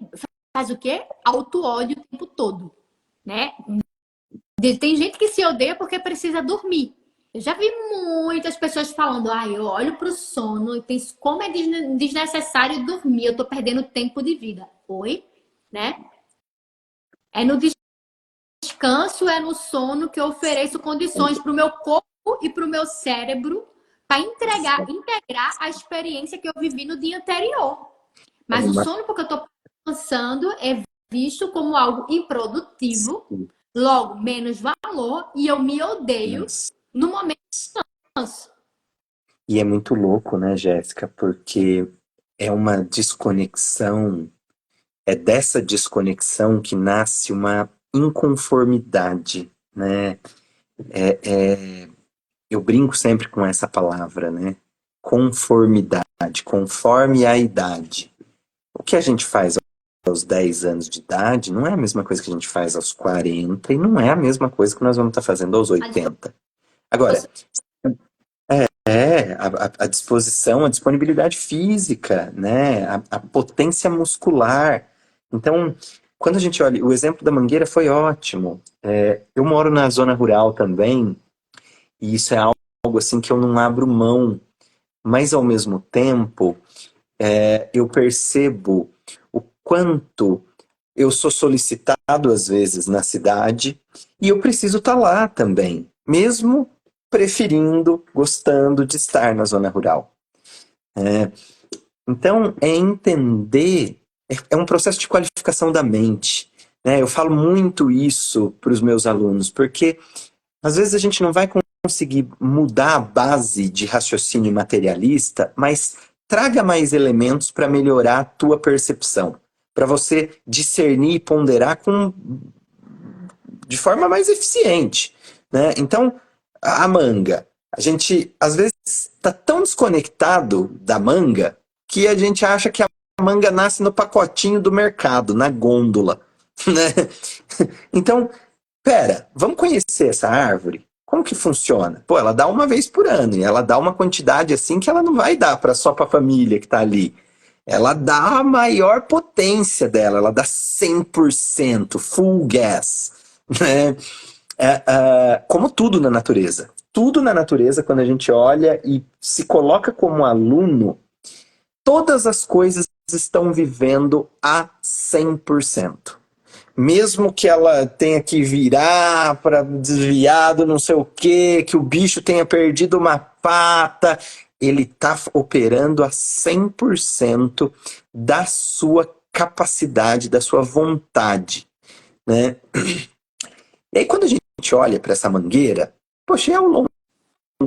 faz o quê? Auto-ódio o tempo todo. Né? Tem gente que se odeia porque precisa dormir. Eu já vi muitas pessoas falando, eu olho para o sono e penso como é desnecessário dormir, eu tô perdendo tempo de vida. Oi? Né? É no descanso, é no sono que eu ofereço condições para o meu corpo e para o meu cérebro para integrar a experiência que eu vivi no dia anterior. É Mas o uma... sono, porque eu estou cansando, é visto como algo improdutivo, Sim. logo menos valor, e eu me odeio Nossa. no momento do descanso. E é muito louco, né, Jéssica? Porque é uma desconexão, é dessa desconexão que nasce uma inconformidade, né? Eu brinco sempre com essa palavra, né? Conformidade, conforme a idade. O que a gente faz aos 10 anos de idade não é a mesma coisa que a gente faz aos 40 e não é a mesma coisa que nós vamos estar fazendo aos 80. Agora, a disposição, a disponibilidade física, né? A potência muscular. Então, quando a gente olha, o exemplo da Mangueira foi ótimo. Eu moro na zona rural também, e isso é algo assim que eu não abro mão, mas ao mesmo tempo eu percebo o quanto eu sou solicitado às vezes na cidade e eu preciso estar lá também, mesmo preferindo, gostando de estar na zona rural. Então, entender, é um processo de qualificação da mente, né? Eu falo muito isso para os meus alunos, porque às vezes a gente não vai conseguir mudar a base de raciocínio materialista, mas traga mais elementos para melhorar a tua percepção, para você discernir e ponderar de forma mais eficiente, né? Então, a manga, a gente às vezes está tão desconectado da manga que a gente acha que a manga nasce no pacotinho do mercado, na gôndola, né? Então, pera, vamos conhecer essa árvore? Como que funciona? Pô, ela dá uma vez por ano e ela dá uma quantidade assim que ela não vai dar só para a família que está ali. Ela dá a maior potência dela, ela dá 100%, full gas, né? Como tudo na natureza. Tudo na natureza, quando a gente olha e se coloca como aluno, todas as coisas estão vivendo a 100%. Mesmo que ela tenha que virar para desviado, não sei o quê, que o bicho tenha perdido uma pata, ele está operando a 100% da sua capacidade, da sua vontade, né? E aí quando a gente olha para essa mangueira, poxa, ao longo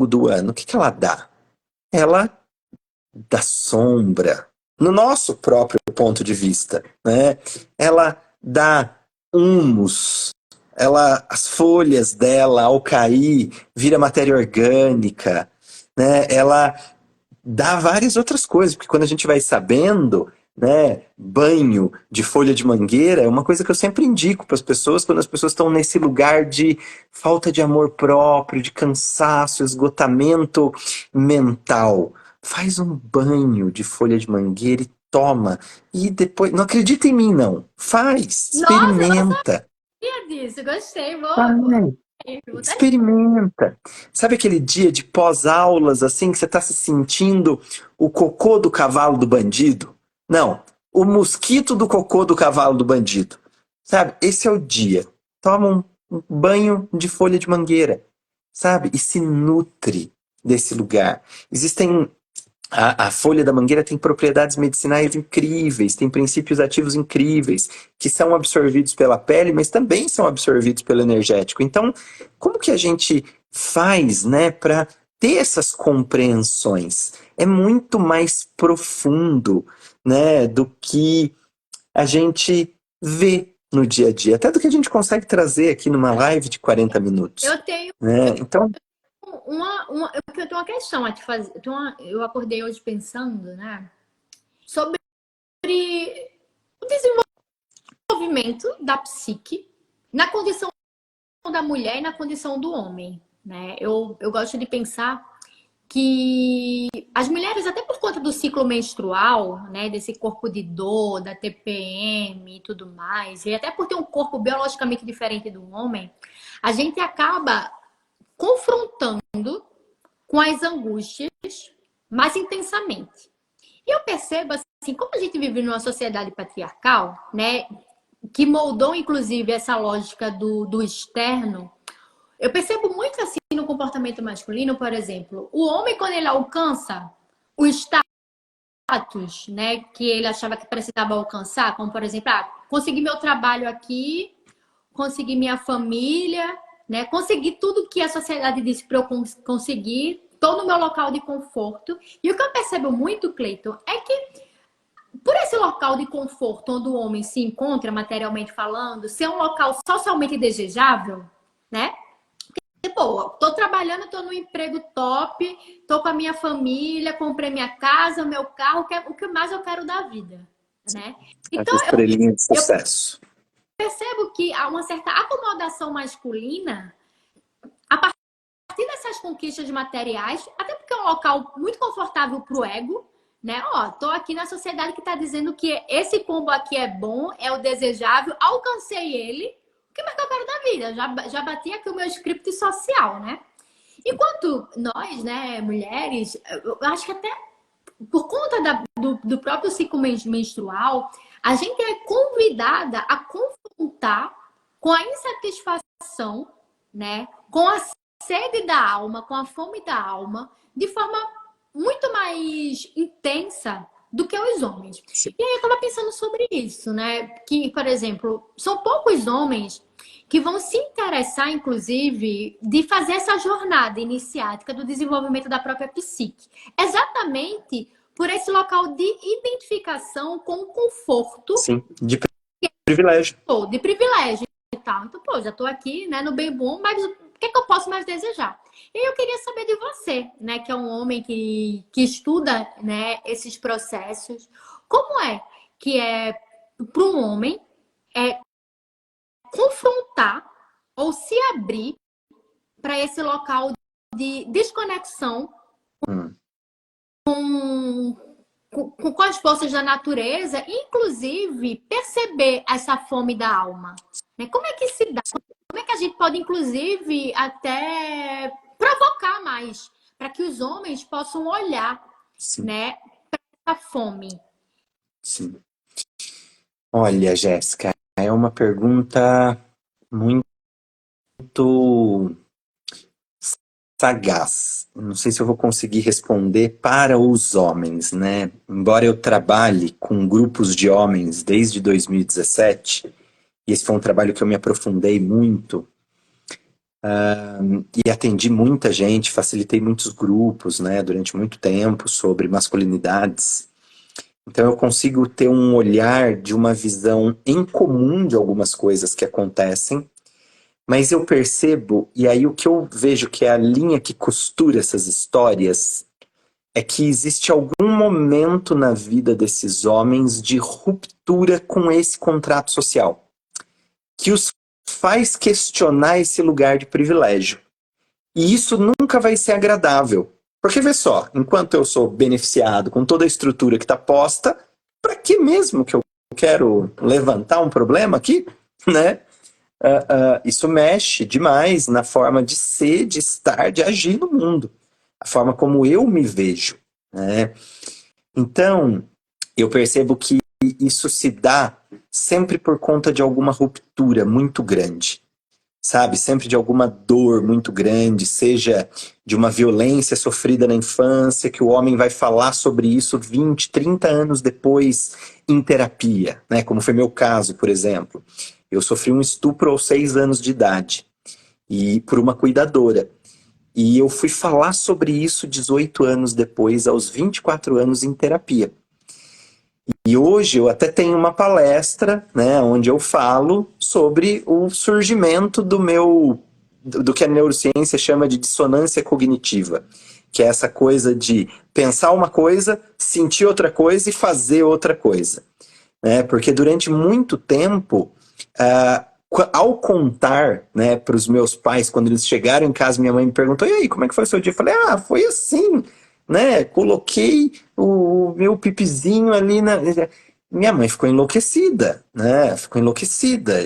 do ano, o que ela dá? Ela dá sombra, no nosso próprio ponto de vista, né? Ela dá humus, as folhas dela, ao cair, vira matéria orgânica, né? Ela dá várias outras coisas, porque quando a gente vai sabendo, né, banho de folha de mangueira é uma coisa que eu sempre indico para as pessoas quando as pessoas estão nesse lugar de falta de amor próprio, de cansaço, esgotamento mental. Faz um banho de folha de mangueira e toma. E depois, não acredita em mim, não. Faz, Nossa, eu não experimenta. sabia disso. Gostei. Faz. Vou testar. Experimenta. Sabe aquele dia de pós-aulas, assim, que você está se sentindo o cocô do cavalo do bandido? Não, o mosquito do cocô do cavalo do bandido. Sabe? Esse é o dia. Toma um banho de folha de mangueira, sabe? E se nutre desse lugar. Existem a folha da mangueira tem propriedades medicinais incríveis, tem princípios ativos incríveis, que são absorvidos pela pele, mas também são absorvidos pelo energético. Então, como que a gente faz, né, para ter essas compreensões? É muito mais profundo, né, do que a gente vê no dia a dia, até do que a gente consegue trazer aqui numa live de 40 minutos. Eu tenho Né? Então, eu tenho uma questão a te fazer. Eu acordei hoje pensando, né, sobre o desenvolvimento da psique na condição da mulher e na condição do homem, né? Eu gosto de pensar que as mulheres, até por conta do ciclo menstrual, né, desse corpo de dor, da TPM e tudo mais, e até por ter um corpo biologicamente diferente do homem, a gente acaba confrontando com as angústias mais intensamente. E eu percebo assim, como a gente vive numa sociedade patriarcal, né, que moldou inclusive essa lógica do externo, eu percebo muito assim no comportamento masculino, por exemplo, o homem quando ele alcança o status, né, que ele achava que precisava alcançar, como por exemplo, consegui meu trabalho aqui, consegui minha família, né, consegui tudo que a sociedade disse para eu conseguir, estou no meu local de conforto. E o que eu percebo muito, Cleiton, é que por esse local de conforto onde o homem se encontra, materialmente falando, ser um local socialmente desejável, né? Pô, tô trabalhando, tô no emprego top, tô com a minha família, comprei minha casa, meu carro, o que mais eu quero da vida, né? As Então, estrelinhas de eu sucesso. percebo que há uma certa acomodação masculina a partir dessas conquistas materiais, até porque é um local muito confortável pro ego, né? Ó, tô aqui na sociedade que tá dizendo que esse combo aqui é bom, é o desejável, alcancei ele, o que mais que eu quero da vida? Já bati aqui o meu script social, né? Enquanto nós, né, mulheres, eu acho que até por conta do próprio ciclo menstrual, a gente é convidada a confrontar com a insatisfação, né, com a sede da alma, com a fome da alma, de forma muito mais intensa do que os homens. Sim. E aí eu estava pensando sobre isso, né? Que, por exemplo, são poucos homens que vão se interessar, inclusive, de fazer essa jornada iniciática do desenvolvimento da própria psique. Exatamente por esse local de identificação com o conforto. Sim, de privilégio. De privilégio e tal. Então, pô, já tô aqui, né, no bem bom, mas o que é que eu posso mais desejar? E eu queria saber de você, né, que é um homem que estuda, né, esses processos. Como é que é para um homem confrontar ou se abrir para esse local de desconexão Hum. com as forças da natureza, inclusive perceber essa fome da alma. Né? Como é que se dá? Como é que a gente pode, inclusive, até provocar mais para que os homens possam olhar, Sim. né, para a fome? Sim. Olha, Jéssica, é uma pergunta muito sagaz. Não sei se eu vou conseguir responder para os homens, né? Embora eu trabalhe com grupos de homens desde 2017, e esse foi um trabalho que eu me aprofundei muito, e atendi muita gente, facilitei muitos grupos, né, durante muito tempo sobre masculinidades. Então eu consigo ter um olhar de uma visão em comum de algumas coisas que acontecem, mas eu percebo, e aí o que eu vejo que é a linha que costura essas histórias, é que existe algum momento na vida desses homens de ruptura com esse contrato social, que os faz questionar esse lugar de privilégio. E isso nunca vai ser agradável. Porque vê só, enquanto eu sou beneficiado com toda a estrutura que está posta, para que mesmo que eu quero levantar um problema aqui, né? Isso mexe demais na forma de ser, de estar, de agir no mundo. A forma como eu me vejo, né? Então, eu percebo que isso se dá sempre por conta de alguma ruptura muito grande, sabe? Sempre de alguma dor muito grande, seja de uma violência sofrida na infância, que o homem vai falar sobre isso 20, 30 anos depois em terapia, né? Como foi meu caso, por exemplo. Eu sofri um estupro aos 6 anos de idade, e por uma cuidadora. E eu fui falar sobre isso 18 anos depois, aos 24 anos em terapia. E hoje eu até tenho uma palestra, né, onde eu falo sobre o surgimento do que a neurociência chama de dissonância cognitiva, que é essa coisa de pensar uma coisa, sentir outra coisa e fazer outra coisa, né? Porque durante muito tempo, ao contar, né, para os meus pais, quando eles chegaram em casa, minha mãe me perguntou: e aí, como é que foi o seu dia? Eu falei: foi assim, né? Coloquei o meu pipizinho ali na. Minha mãe ficou enlouquecida, né? Ficou enlouquecida.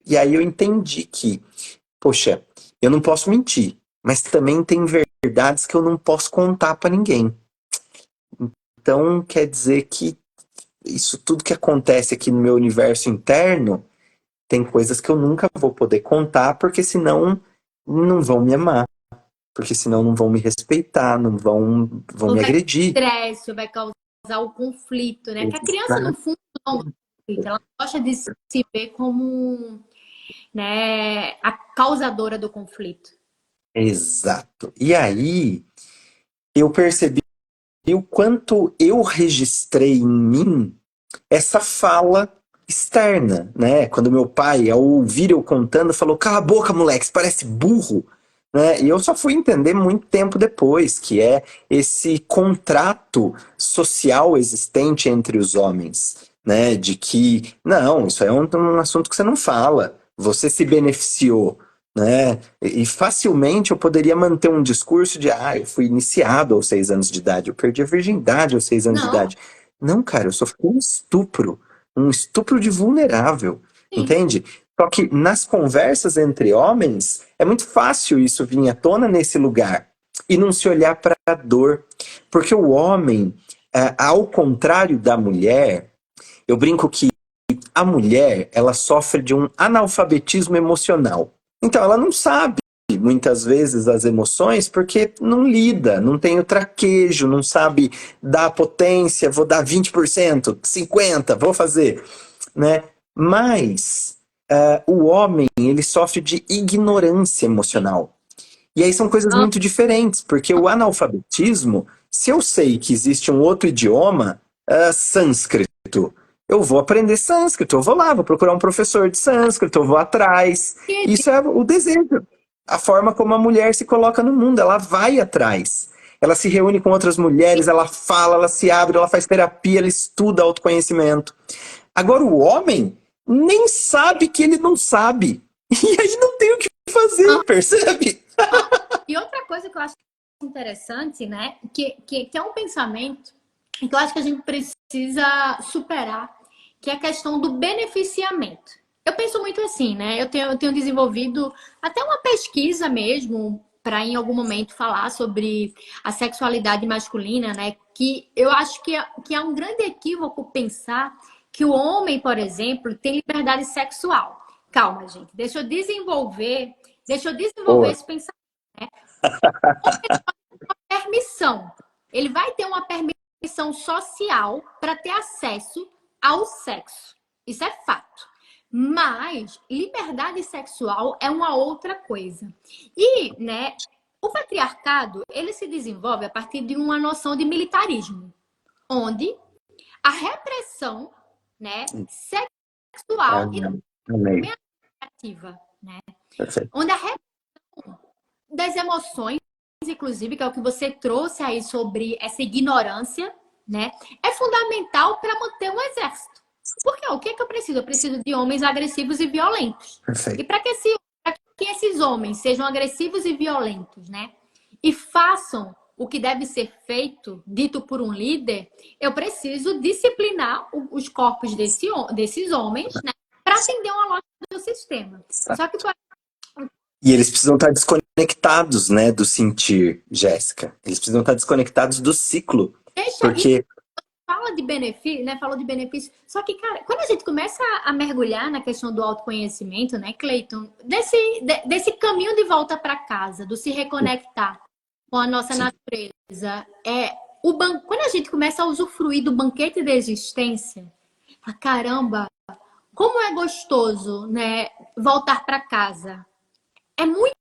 E aí eu entendi que, poxa, eu não posso mentir, mas também tem verdades que eu não posso contar para ninguém. Então, quer dizer que isso tudo que acontece aqui no meu universo interno, tem coisas que eu nunca vou poder contar, porque senão não vão me amar, porque senão não vão me respeitar, não vão Ou me vai agredir. estresse, ou vai causar o conflito, né? Que a criança, no fundo, não gosta de conflito. Ela gosta de se ver como, né, a causadora do conflito. Exato. E aí eu percebi o quanto eu registrei em mim essa fala externa, né? Quando meu pai, ao ouvir eu contando, falou: cala a boca, moleque, você parece burro. Né? E eu só fui entender muito tempo depois, que é esse contrato social existente entre os homens, né? De que, não, isso é um assunto que você não fala, você se beneficiou, né? E facilmente eu poderia manter um discurso de, eu fui iniciado aos 6 anos de idade, eu perdi a virgindade aos 6 anos de Não, idade. Não, cara, eu sofri um estupro de vulnerável, sim. entende? Só que nas conversas entre homens, é muito fácil isso vir à tona nesse lugar e não se olhar para a dor. Porque o homem, ao contrário da mulher, eu brinco que a mulher, ela sofre de um analfabetismo emocional. Então, ela não sabe muitas vezes as emoções porque não lida, não tem o traquejo, não sabe dar potência, vou dar 20%, 50%, vou fazer, né? Mas o homem, ele sofre de ignorância emocional. E aí são coisas Ah, muito diferentes, porque o analfabetismo, se eu sei que existe um outro idioma, sânscrito, eu vou aprender sânscrito, eu vou lá, vou procurar um professor de sânscrito, eu vou atrás. Isso é o desejo. A forma como a mulher se coloca no mundo, ela vai atrás. Ela se reúne com outras mulheres, ela fala, ela se abre, ela faz terapia, ela estuda autoconhecimento. Agora o homem nem sabe que ele não sabe. E aí não tem o que fazer, percebe? e outra coisa que eu acho interessante, né? Que é um pensamento que eu acho que a gente precisa superar, que é a questão do beneficiamento. Eu penso muito assim, né? Eu tenho desenvolvido até uma pesquisa mesmo para em algum momento falar sobre a sexualidade masculina, né? Que eu acho que é um grande equívoco pensar que o homem, por exemplo, tem liberdade sexual. Calma, gente, deixa eu desenvolver Boa. esse pensamento. Permissão. Ele vai ter uma permissão social para ter acesso ao sexo. Isso é fato. Mas liberdade sexual é uma outra coisa. E, né, o patriarcado, ele se desenvolve a partir de uma noção de militarismo, onde a repressão, né, sexual e Amém. ativa, né, Perfeito. onde a repressão das emoções, inclusive, que é o que você trouxe aí sobre essa ignorância, né? É fundamental para manter um exército. Porque o que é que eu preciso? Eu preciso de homens agressivos e violentos. E Perfeito. para que esses homens sejam agressivos e violentos, né? E façam o que deve ser feito, dito por um líder, eu preciso disciplinar os corpos desses homens, né? Para atender uma lógica do sistema. Só que E eles precisam estar desconectados, né, do sentir, Jéssica. Eles precisam estar desconectados do ciclo. deixa Porque, fala de benefício, né? Falou de benefício. Só que, cara, quando a gente começa a mergulhar na questão do autoconhecimento, né, Cleiton, desse caminho de volta para casa, do se reconectar com a nossa sim, natureza, quando a gente começa a usufruir do banquete da existência, fala, caramba, como é gostoso, né, voltar para casa. É muito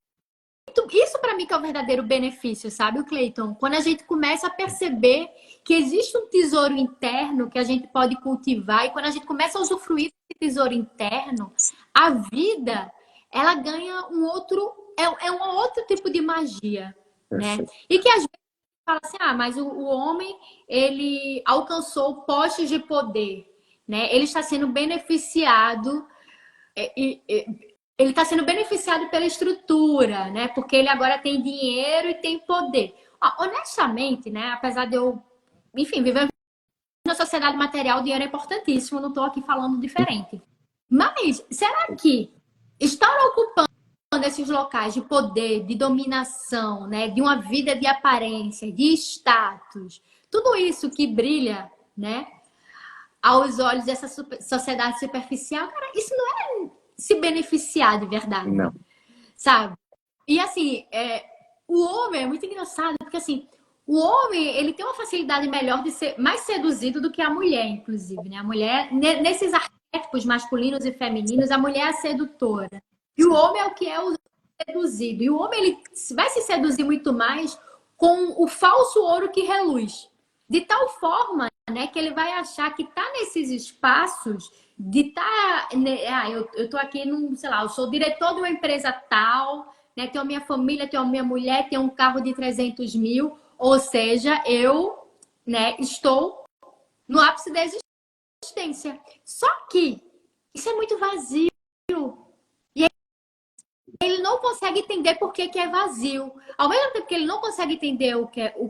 isso para mim que é o verdadeiro benefício, sabe, o Cleiton? Quando a gente começa a perceber que existe um tesouro interno que a gente pode cultivar e quando a gente começa a usufruir desse tesouro interno, a vida ela ganha um outro tipo de magia, né? perfeito. E que às vezes fala assim, mas o homem ele alcançou postos de poder, né? Ele está sendo beneficiado ele está sendo beneficiado pela estrutura, né? Porque ele agora tem dinheiro e tem poder. Honestamente, né? Apesar de eu, enfim, viver na sociedade material, o dinheiro é importantíssimo. Não estou aqui falando diferente. Mas será que estar ocupando esses locais de poder, de dominação, né? De uma vida de aparência, de status, tudo isso que brilha, né? Aos olhos dessa sociedade superficial, cara, isso não é se beneficiar de verdade, Não. sabe? E assim, o homem é muito engraçado, porque assim, o homem, ele tem uma facilidade melhor de ser mais seduzido do que a mulher, inclusive, né? A mulher, nesses arquétipos masculinos e femininos, a mulher é a sedutora. E o homem é o que é o seduzido. E o homem, ele vai se seduzir muito mais com o falso ouro que reluz. De tal forma né, que ele vai achar que tá nesses espaços de tá, né, eu tô aqui num, sei lá, eu sou diretor de uma empresa tal, né, tenho a minha família, tenho a minha mulher, tenho um carro de 300 mil, ou seja, eu, né, estou no ápice da existência. Só que isso é muito vazio. Ele não consegue entender por que, que é vazio. Ao mesmo tempo que ele não consegue entender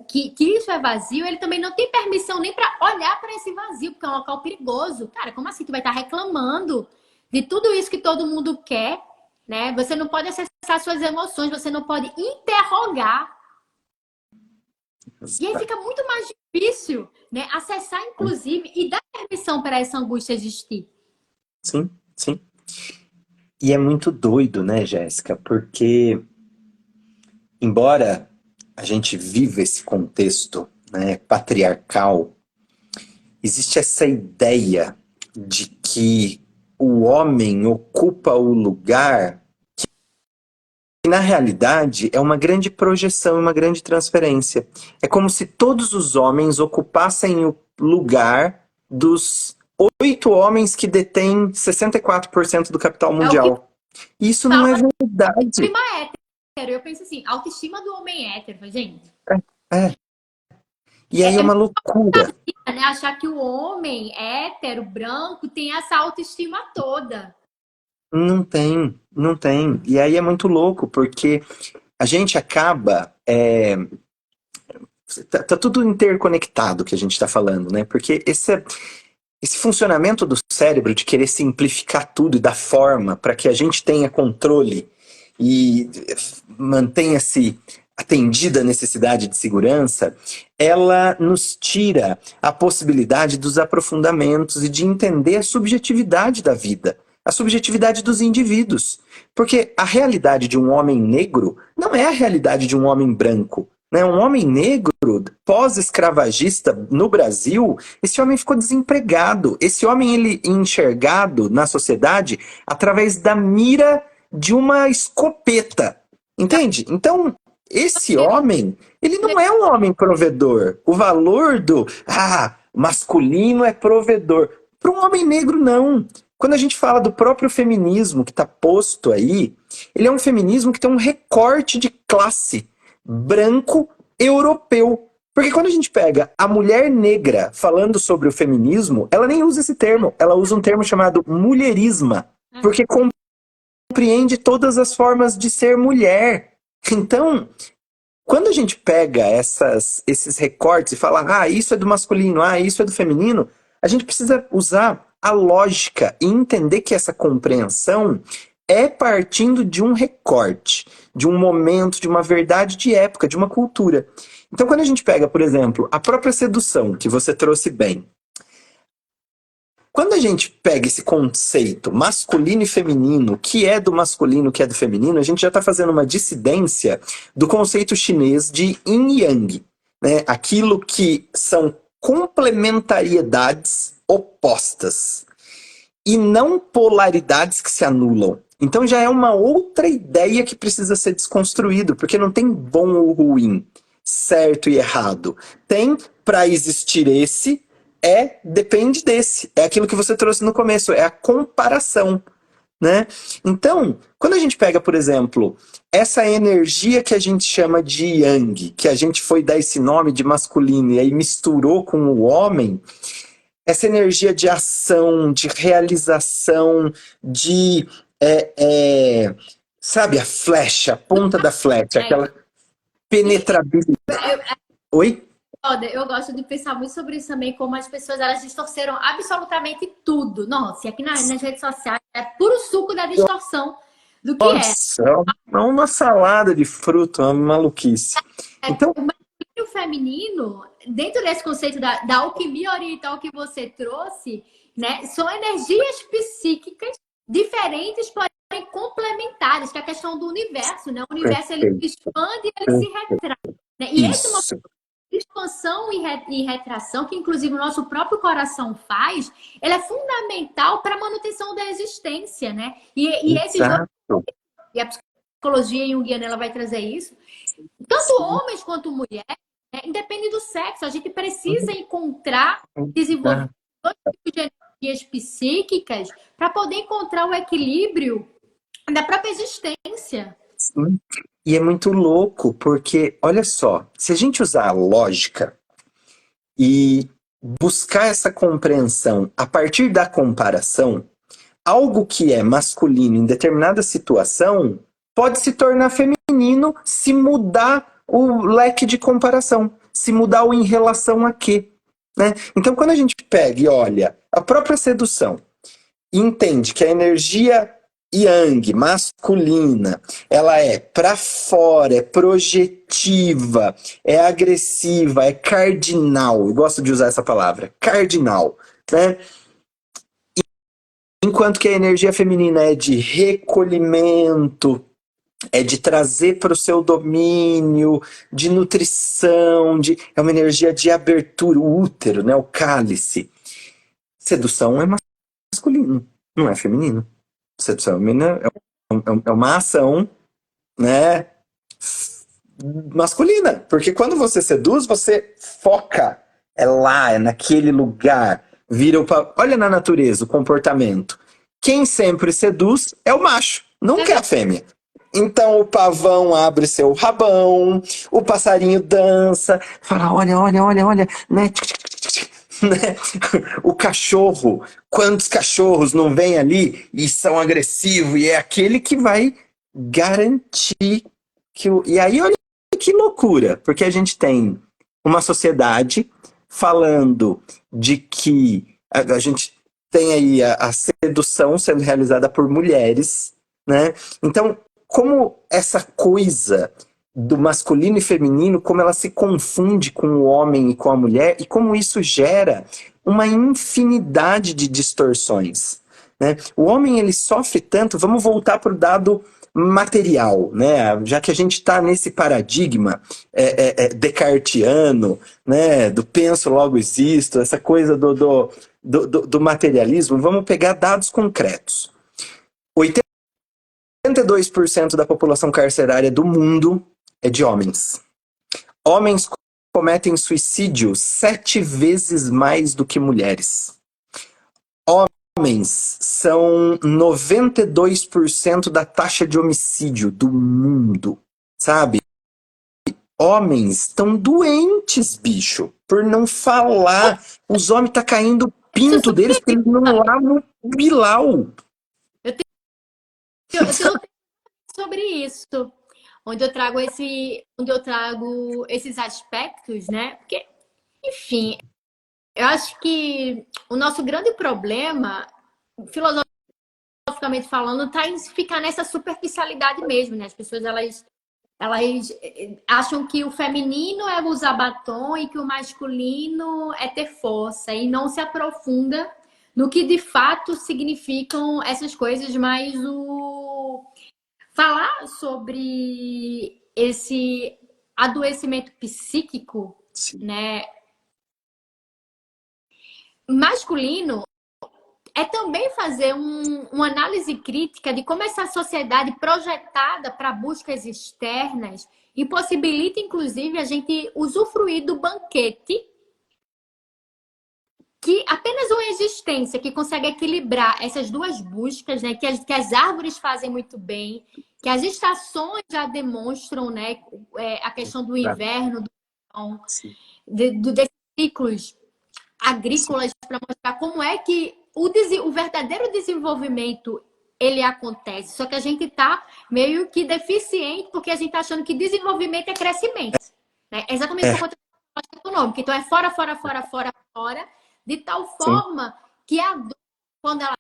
que isso é vazio, ele também não tem permissão nem para olhar para esse vazio, porque é um local perigoso. Cara, como assim? Tu vai estar reclamando de tudo isso que todo mundo quer, né? Você não pode acessar suas emoções, você não pode interrogar. E aí fica muito mais difícil, né? Acessar, inclusive, e dar permissão para essa angústia existir. Sim, sim. E é muito doido, né, Jéssica? Porque, embora a gente viva esse contexto, né, patriarcal, existe essa ideia de que o homem ocupa o lugar que, na realidade, é uma grande projeção, uma grande transferência. É como se todos os homens ocupassem o lugar dos 8 homens que detêm 64% do capital É o que mundial. Isso não fala é da verdade. autoestima hétero. Eu penso assim, autoestima do homem hétero, gente. É. E aí é É uma loucura. né? Achar que o homem hétero, branco, tem essa autoestima toda. Não tem, não tem. E aí é muito louco, porque a gente acaba. Tá tudo interconectado que a gente está falando, né? Porque esse funcionamento do cérebro de querer simplificar tudo e dar forma para que a gente tenha controle e mantenha-se atendida a necessidade de segurança, ela nos tira a possibilidade dos aprofundamentos e de entender a subjetividade da vida, a subjetividade dos indivíduos. Porque a realidade de um homem negro não é a realidade de um homem branco. Né? Um homem negro, pós-escravagista no Brasil, esse homem ficou desempregado. Esse homem ele é enxergado na sociedade através da mira de uma escopeta. Entende? Então, esse homem, ele não é um homem provedor. O valor do masculino é provedor. Para um homem negro, não. Quando a gente fala do próprio feminismo que está posto aí, ele é um feminismo que tem um recorte de classe branco europeu. Porque quando a gente pega a mulher negra falando sobre o feminismo, ela nem usa esse termo. Ela usa um termo chamado mulherisma. Porque compreende todas as formas de ser mulher. Então, quando a gente pega esses recortes e fala, isso é do masculino, isso é do feminino, a gente precisa usar a lógica e entender que essa compreensão é partindo de um recorte, de um momento, de uma verdade de época, de uma cultura. Então, quando a gente pega, por exemplo, a própria sedução, que você trouxe bem, quando a gente pega esse conceito masculino e feminino, que é do masculino, que é do feminino, a gente já está fazendo uma dissidência do conceito chinês de yin e yang, né? Aquilo que são complementariedades opostas e não polaridades que se anulam. Então já é uma outra ideia que precisa ser desconstruído, porque não tem bom ou ruim, certo e errado. Tem para existir esse depende desse. É aquilo que você trouxe no começo, é a comparação, né? Então, quando a gente pega, por exemplo, essa energia que a gente chama de yang, que a gente foi dar esse nome de masculino e aí misturou com o homem, essa energia de ação, de realização, de sabe, a flecha, a ponta da flecha, aquela penetrabilidade. Oi? Eu gosto de pensar muito sobre isso também, como as pessoas elas distorceram absolutamente tudo. Nossa, e aqui nas redes sociais é puro suco da distorção do que é. Nossa, é uma salada de fruta, uma maluquice. Então, O masculino e o feminino, dentro desse conceito da alquimia oriental que você trouxe, né, são energias psíquicas diferentes, porém complementares, que é a questão do universo, né? O universo ele se expande e ele se retrai. Né? E esse expansão e retração, que inclusive o nosso próprio coração faz, ela é fundamental para a manutenção da existência, né? E esses dois, e a psicologia junguiana ela vai trazer isso. Tanto homens quanto mulheres, Independe do sexo, a gente precisa encontrar, desenvolver dois tipos de energias psíquicas para poder encontrar o equilíbrio da própria existência. Sim. E é muito louco, porque, olha só, se a gente usar a lógica e buscar essa compreensão a partir da comparação, algo que é masculino em determinada situação pode se tornar feminino se mudar o leque de comparação, se mudar o em relação a quê, né? Então, quando a gente pega e olha a própria sedução e entende que a energia yang, masculina, ela é para fora, é projetiva, é agressiva, é cardinal. Eu gosto de usar essa palavra, cardinal, né? Enquanto que a energia feminina é de recolhimento, é de trazer para o seu domínio, de nutrição, é uma energia de abertura, o útero, né, o cálice. Sedução é masculino, não é feminino. Sedução feminina é uma ação, né, masculina, porque quando você seduz, você foca, é lá, é naquele lugar, olha na natureza o comportamento. Quem sempre seduz é o macho, nunca é a fêmea. Então o pavão abre seu rabão, o passarinho dança, fala, olha, né? Né? O cachorro, quantos cachorros não vêm ali e são agressivos, e é aquele que vai garantir que o. E aí, olha que loucura, porque a gente tem uma sociedade falando de que a gente tem aí a sedução sendo realizada por mulheres, né? Então, como essa coisa do masculino e feminino, como ela se confunde com o homem e com a mulher, e como isso gera uma infinidade de distorções, né? O homem, ele sofre tanto, vamos voltar para o dado material, né? Já que a gente está nesse paradigma descartiano, né? Do penso, logo existo, essa coisa do materialismo, vamos pegar dados concretos. 82% da população carcerária do mundo é de homens. Homens cometem suicídio 7 vezes mais do que mulheres. Homens são 92% da taxa de homicídio do mundo, sabe? Homens estão doentes, bicho, por não falar. Os homens tá caindo o pinto deles porque eles não lavam o bilau. Eu tenho sobre isso, onde eu trago esses aspectos, né? Porque, enfim, eu acho que o nosso grande problema, filosoficamente falando, está em ficar nessa superficialidade mesmo, né? As pessoas, elas acham que o feminino é usar batom e que o masculino é ter força e não se aprofunda no que de fato significam essas coisas, mas falar sobre esse adoecimento psíquico, Sim. né, masculino é também fazer uma análise crítica de como essa sociedade projetada para buscas externas impossibilita, inclusive, a gente usufruir do banquete que apenas uma existência que consegue equilibrar essas duas buscas, né, que as árvores fazem muito bem, que as estações já demonstram, né, a questão do inverno, do verão, desses ciclos agrícolas, para mostrar como é que o verdadeiro desenvolvimimento ele acontece. Só que a gente está meio que deficiente porque a gente está achando que desenvolvimento é crescimento. Né? É exatamente o que acontece com a lógica econômica. Então é fora, fora, fora, fora, fora, de tal forma que a dor, quando ela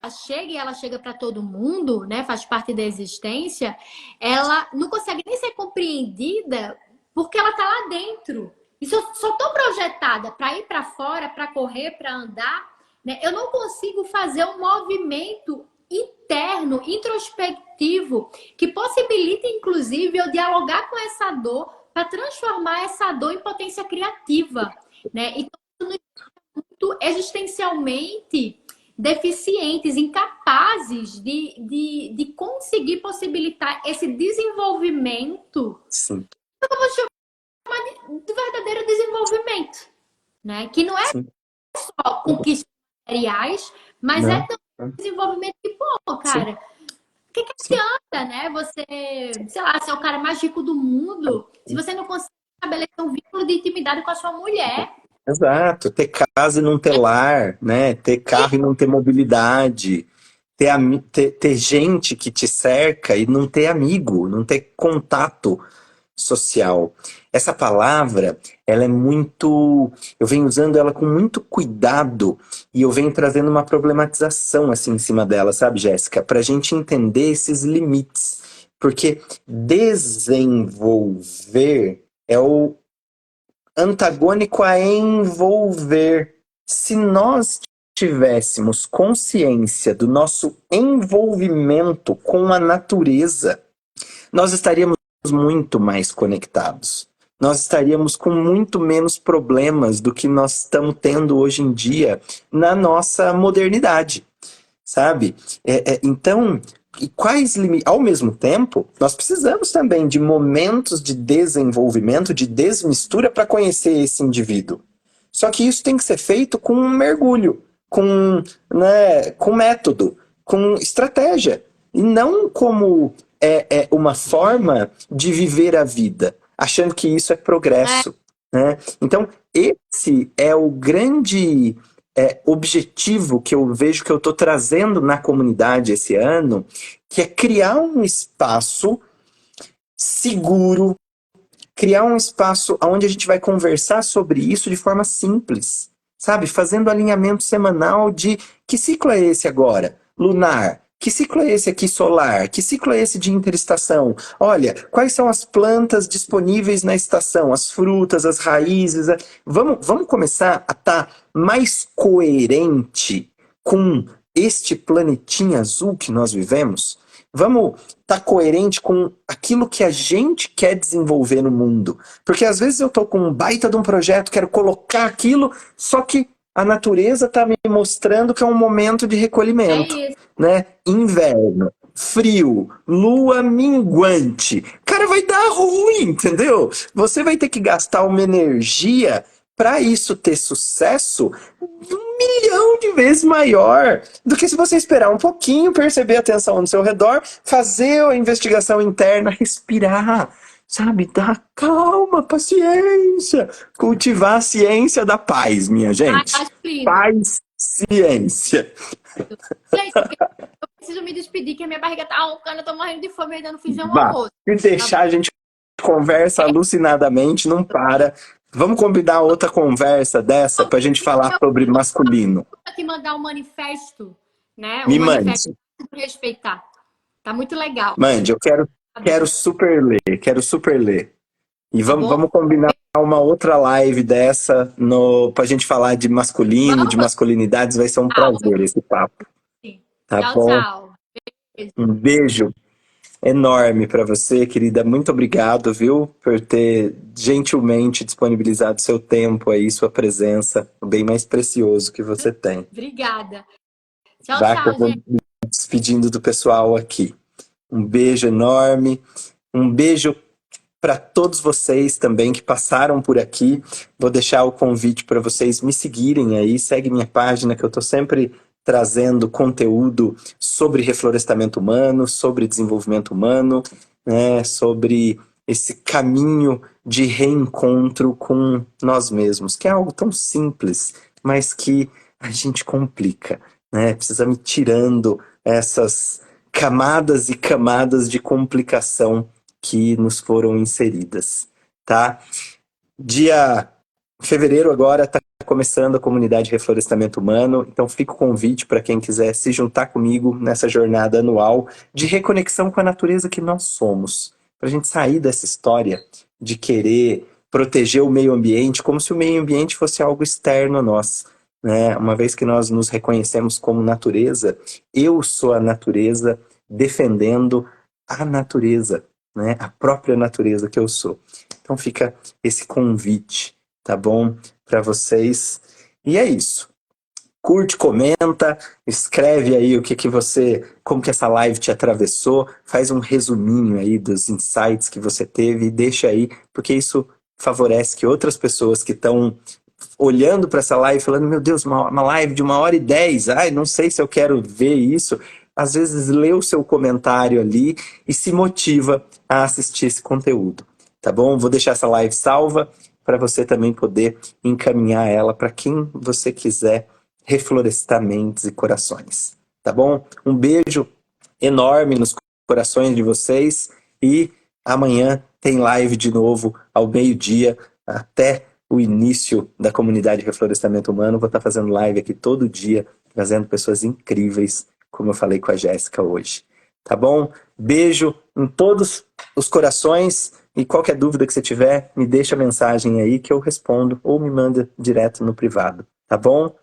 chega e ela chega para todo mundo, né, faz parte da existência, ela não consegue nem ser compreendida porque ela está lá dentro. E se eu só estou projetada para ir para fora, para correr, para andar, né, eu não consigo fazer um movimento interno, introspectivo, que possibilite, inclusive, eu dialogar com essa dor para transformar essa dor em potência criativa. Né? Então, muito existencialmente deficientes, incapazes de conseguir possibilitar esse desenvolvimento. Sim. Eu vou chamar do verdadeiro desenvolvimento, né? Que não é Sim. só conquistas materiais, mas é Não. também desenvolvimento que, pô, Sim, cara, o que que sim. adianta, né? Você, sei lá, ser o cara mais rico do mundo, se você não consegue estabelecer um vínculo de intimidade com a sua mulher. Exato. Ter casa e não ter lar, né? Ter carro e não ter mobilidade. Ter gente que te cerca e não ter amigo, não ter contato social. Essa palavra, ela é muito. Eu venho usando ela com muito cuidado e eu venho trazendo uma problematização assim em cima dela, sabe, Jéssica? Para a gente entender esses limites. Porque desenvolver é o antagônico a envolver. Se nós tivéssemos consciência do nosso envolvimento com a natureza, nós estaríamos muito mais conectados. Nós estaríamos com muito menos problemas do que nós estamos tendo hoje em dia na nossa modernidade, sabe? Então, e quais limites? Ao mesmo tempo, nós precisamos também de momentos de desenvolvimento, de desmistura para conhecer esse indivíduo. Só que isso tem que ser feito com um mergulho, com método, com estratégia. E não como uma forma de viver a vida, achando que isso é progresso. Né? Então, esse é o grande objetivo que eu vejo que eu estou trazendo na comunidade esse ano, que é criar um espaço seguro, criar um espaço onde a gente vai conversar sobre isso de forma simples, sabe? Fazendo alinhamento semanal de que ciclo é esse agora? Lunar. Que ciclo é esse aqui solar? Que ciclo é esse de interestação? Olha, quais são as plantas disponíveis na estação? As frutas, as raízes? Vamos começar a estar mais coerente com este planetinha azul que nós vivemos? Vamos estar coerente com aquilo que a gente quer desenvolver no mundo. Porque às vezes eu estou com um baita de um projeto, quero colocar aquilo, só que a natureza está me mostrando que é um momento de recolhimento, É isso. né? Inverno, frio, lua minguante. Cara, vai dar ruim, entendeu? Você vai ter que gastar uma energia para isso ter sucesso 1 milhão de vezes maior do que se você esperar um pouquinho, perceber a tensão no seu redor, fazer a investigação interna, respirar, sabe? Dar calma, paciência, cultivar a ciência da paz, minha Ai, gente. acho lindo. Paz, ciência. Gente, eu preciso me despedir, que a minha barriga tá roncando, eu tô morrendo de fome e ainda não fiz um Vá, almoço. se Tá deixar, a gente conversa alucinadamente, não para. Vamos combinar outra conversa dessa bom? pra gente falar sobre masculino. Vou te mandar um manifesto, né? Um Me manifesto mande. para respeitar. Tá muito legal. Mande, eu Tá bom? quero super ler, quero super ler. E Tá vamos, bom? vamos combinar uma outra live dessa pra gente falar de masculino, de Vamos? masculinidades. Vai ser um Tchau. prazer esse papo, tá Tchau, bom? tchau. Beijo. Um beijo enorme para você, querida. Muito obrigado, viu, por ter gentilmente disponibilizado seu tempo aí, sua presença, o bem mais precioso que você tem. Obrigada. Tchau, Vá que eu tchau, vou gente. me despedindo do pessoal aqui. Um beijo enorme, um beijo para todos vocês também que passaram por aqui. Vou deixar o convite para vocês me seguirem aí, segue minha página que eu estou sempre trazendo conteúdo sobre reflorestamento humano, sobre desenvolvimento humano, né, sobre esse caminho de reencontro com nós mesmos, que é algo tão simples, mas que a gente complica, né? Precisa me tirando essas camadas e camadas de complicação que nos foram inseridas, tá? Dia fevereiro agora está começando a comunidade Reflorestamento Humano, então fica o convite para quem quiser se juntar comigo nessa jornada anual de reconexão com a natureza que nós somos, para a gente sair dessa história de querer proteger o meio ambiente como se o meio ambiente fosse algo externo a nós, né? Uma vez que nós nos reconhecemos como natureza, eu sou a natureza defendendo a natureza, né? A própria natureza que eu sou. Então fica esse convite, tá bom? Para vocês. E é isso. Curte, comenta, escreve aí o que você, como que essa live te atravessou, faz um resuminho aí dos insights que você teve e deixa aí, porque isso favorece que outras pessoas que estão olhando para essa live, falando, meu Deus, uma live de 1h10, ai, não sei se eu quero ver isso. Às vezes lê o seu comentário ali e se motiva a assistir esse conteúdo, tá bom? Vou deixar essa live salva para você também poder encaminhar ela para quem você quiser reflorestar mentes e corações, tá bom? Um beijo enorme nos corações de vocês e amanhã tem live de novo ao meio-dia até o início da comunidade Reflorestamento Humano. Vou estar fazendo live aqui todo dia, trazendo pessoas incríveis, como eu falei com a Jéssica hoje. Tá bom? Beijo em todos os corações e qualquer dúvida que você tiver, me deixa mensagem aí que eu respondo ou me manda direto no privado. Tá bom?